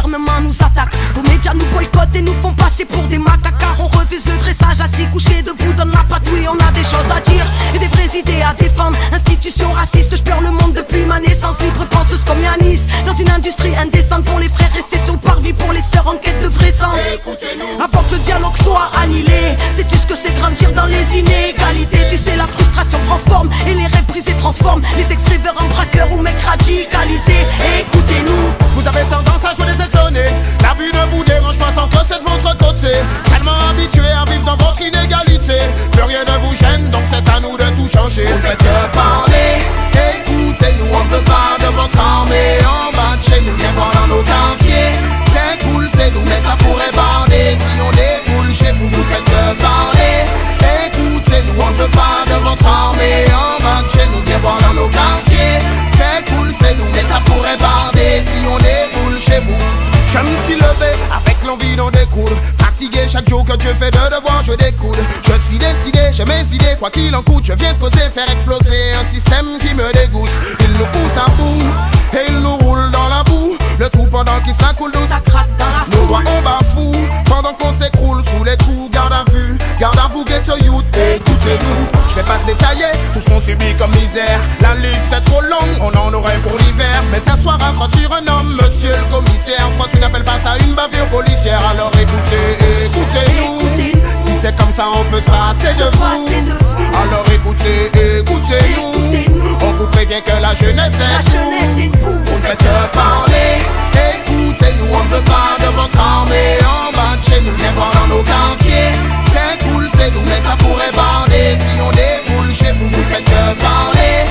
gouvernement nous attaque. Vos médias nous boycottent et nous font passer pour des macaques. Car on refuse le dressage, assis couché debout donne la patouille. On a des choses à dire et des vraies idées à défendre. Institution raciste, je pleure le monde depuis ma naissance. Libre penseuse comme Yanis, dans une industrie indécente. Pour les frères restés sur le parvis, pour les sœurs en quête de vrai sens. Avant que le dialogue soit annihilé, sais-tu ce que c'est grandir dans les inégalités? Tu sais la frustration prend forme et les rêves brisés transforment les extraits vers un braqueur ou mec radicalisé. Écoutez-nous. Vous avez tendance à jouer des étonnés. La vue ne vous dérange pas tant que c'est de votre côté. Tellement habitué à vivre dans votre inégalité, plus rien ne vous gêne, donc c'est à nous de tout changer. Vous faites que parler, écoutez-nous, on veut pas de votre armée en bas de chez nous. Viens voir dans nos quartiers, c'est cool, c'est nous, mais ça pourrait bander si on déboule chez vous. Vous faites que parler, écoutez-nous, on veut pas de votre armée en bas de chez nous. Viens voir dans nos quartiers, c'est cool, c'est nous, mais ça pourrait bander si on déboule chez vous. Je me suis levé avec l'envie d'en découdre. Fatigué chaque jour que Dieu fait de devoir, je découle. Je suis décidé, j'ai mes idées, quoi qu'il en coûte. Je viens de poser, faire exploser un système qui me dégoûte. Il nous pousse à bout et il nous roule dans la boue. Le tout pendant qu'il s'accoule d'eau, ça craque dans la foule. Nos doigts on bafoue pendant qu'on s'écroule sous les coups. Garde à vous, ghetto youth, écoutez-nous. Je vais pas te détailler tout ce qu'on subit comme misère. La liste est trop longue, on en aurait pour l'hiver. Mais s'asseoir à croix sur un homme, monsieur le commissaire. Toi tu n'appelles pas ça une bavure policière. Alors écoutez-nous. Si c'est comme ça on peut se passer de vous. Alors écoutez-nous. On vous prévient que la jeunesse est pour. Vous ne faites que parler, écoutez-nous. On ne veut pas de votre armée en bas de chez nous. Viens voir dans nos quartiers, c'est cool, c'est nous, mais ça pourrait bander si on déboule chez vous. Vous ne faites que parler,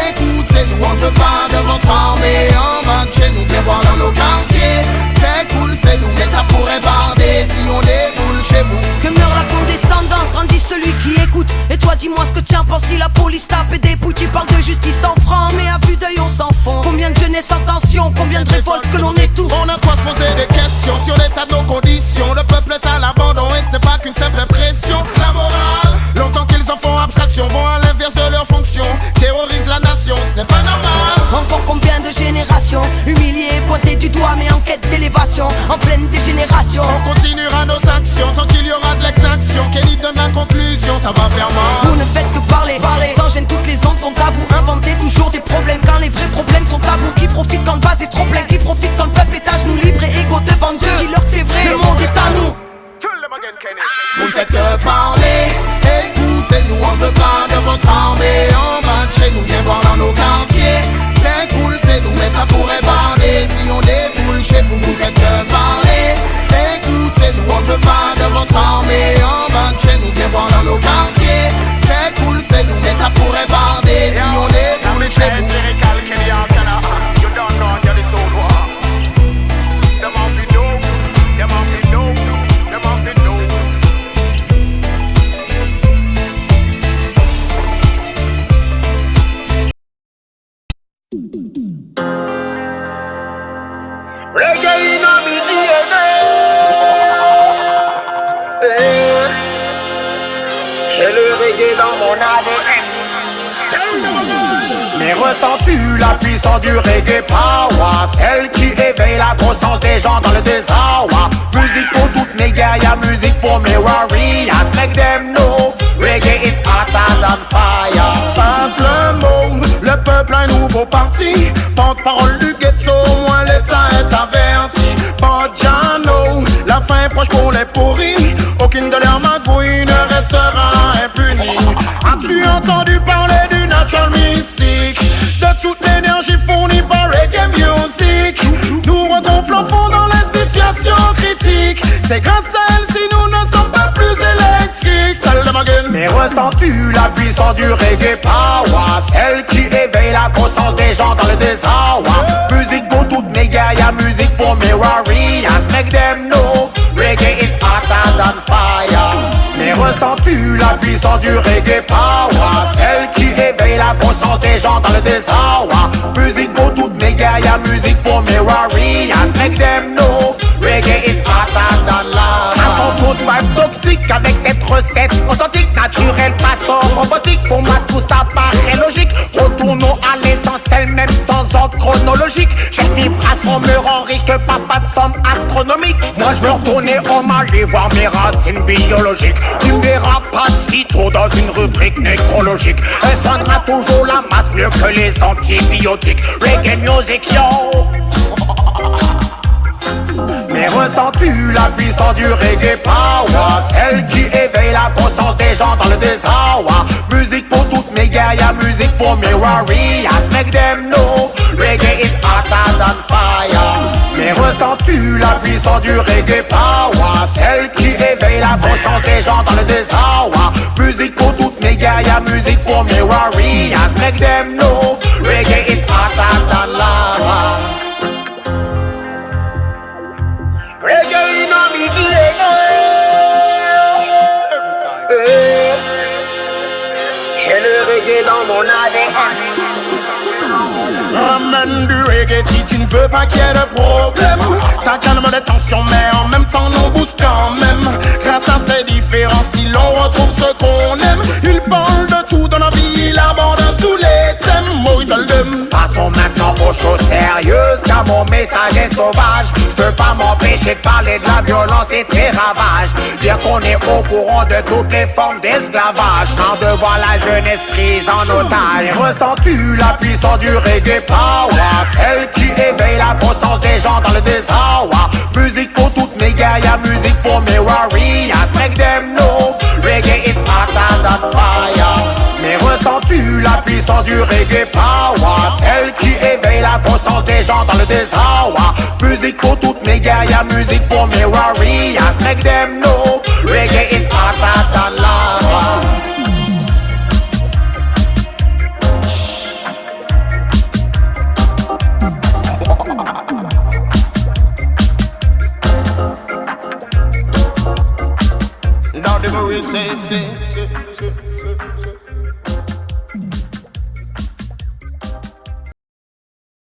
écoutez-nous. On ne veut pas de votre armée en bas de chez nous. Viens voir dans nos quartiers, c'est cool, c'est nous, mais ça pourrait bander si on déboule chez vous. Que meurt la condescendance, grandit celui qui écoute. Et toi dis-moi ce que tu en penses si la police tape et dépouille. Tu parles de justice en franc, mais à vue d'œil on s'en fond. Combien de jeunesse en tension, combien de révoltes que l'on étouffe. On a quoi se poser des questions sur l'état de nos conditions. Le peuple est à l'abandon et ce n'est pas qu'une simple impression. La morale, longtemps qu'ils en font abstraction, vont à l'inverse de leur fonction, terrorisent la nation, ce n'est pas normal. Encore combien de générations humiliées, pointées du doigt mais en quête d'élévation, en pleine dégénération. On continuera nos actions tant qu'il y aura de l'exaction. Kelly donne la conclusion, ça va faire mal. Vous ne faites que parler, sans gêne toutes les ondes sont à vous. Inventez toujours des problèmes quand les vrais problèmes sont à vous. Qui profite quand le vase est trop plein, qui profite quand le peuple est à genoux, libre et égaux devant Dieu. Dis-leur que c'est vrai, le monde est à nous. Vous ne faites que parler, écoutez-nous. On veut pas de votre armée en bas de chez nous. Viens voir dans nos quartiers, c'est cool, c'est nous, mais ça pourrait bander si on déboule chez vous. Vous faites que parler, écoutez-nous. On veut pas de votre armée en bas de chez nous. Viens voir dans nos quartiers, c'est cool, c'est nous, mais ça pourrait bander si on déboule chez vous. Reggae in my DNA. J'ai le reggae dans mon ADN. Mais ressens-tu la puissance du reggae power, celle qui éveille la conscience des gens dans le désarroi? Musique pour toutes mes gars, y'a musique pour mes warriors. Make them know reggae is hotter than fire. Passe le mot, le peuple a un nouveau parti. Porte-parole du ghetto, au moins l'état est averti. Bojano, la fin est proche pour les pourris. Aucune de leurs magouilles ne restera impunie. As-tu entendu parler du natural mystique, de toute l'énergie fournie par reggae music? Nous regonflons fond dans les situations critiques. C'est grâce à elle si nous ne sommes pas plus électriques. Mais ressens-tu la puissance du reggae power, celle qui éveille la conscience des gens dans le désarroi? Musique pour toutes mes gars, y'a musique pour mes warriors. Make them know reggae is hotter than fire. Mais ressens-tu la puissance du reggae power, celle qui éveille la conscience des gens dans le désarroi? Musique pour toutes mes gars, y'a musique pour mes warriors. Make them know reggae is hotter than lava. Chanson toute vibe toxique avec cette recette authentique, naturelle, façon robotique. Pour moi tout ça paraît logique. Retournons à l'essentiel même sans ordre ordre chronologique. Chaque vibration me rend riche que papa de somme astronomique. Moi je veux retourner au Mali voir mes racines biologiques. Tu me verras pas de sitôt dans une rubrique nécrologique. Elle soignera toujours la masse mieux que les antibiotiques. Reggae music yo. Mais ressens-tu la puissance du reggae power, celle qui éveille la conscience des gens dans le désarroi. Musique pour toutes mes guerrières, musique pour mes warriors. Make them know, reggae is hotter than fire. Mais ressens-tu la puissance du reggae power, celle qui éveille la conscience des gens dans le désarroi. Musique pour toutes mes guerrières, musique pour mes warriors. Make them know, reggae is hotter than lava. Reggae in a middle j'ai le reggae dans mon ADN. Ramène du reggae si tu ne veux pas qu'il y ait de problème. Ça calme les tensions mais en même temps nous booste quand même. Grâce à ces différents styles on retrouve ce qu'on aime. Il parle de tout dans la vie, il aborde tous les thèmes. Passons maintenant aux choses sérieuses car mon message est sauvage. Je peux pas m'empêcher de parler de la violence et de ses ravages. Dire qu'on est au courant de toutes les formes d'esclavage. Marre de voir la jeunesse prise en otage. Ressens-tu la puissance du reggae power, celle qui éveille la conscience des gens dans le désarroi. Musique pour toutes mes guerrières, musique pour mes warriors. Make them know, reggae is hotter than fire. Mais ressens-tu la puissance du reggae power, celle qui éveille la conscience des gens dans le désarroi. Musique pour toutes mes guerrières, musique pour mes warriors. Make them know, reggae is hotter than lava. Now the way say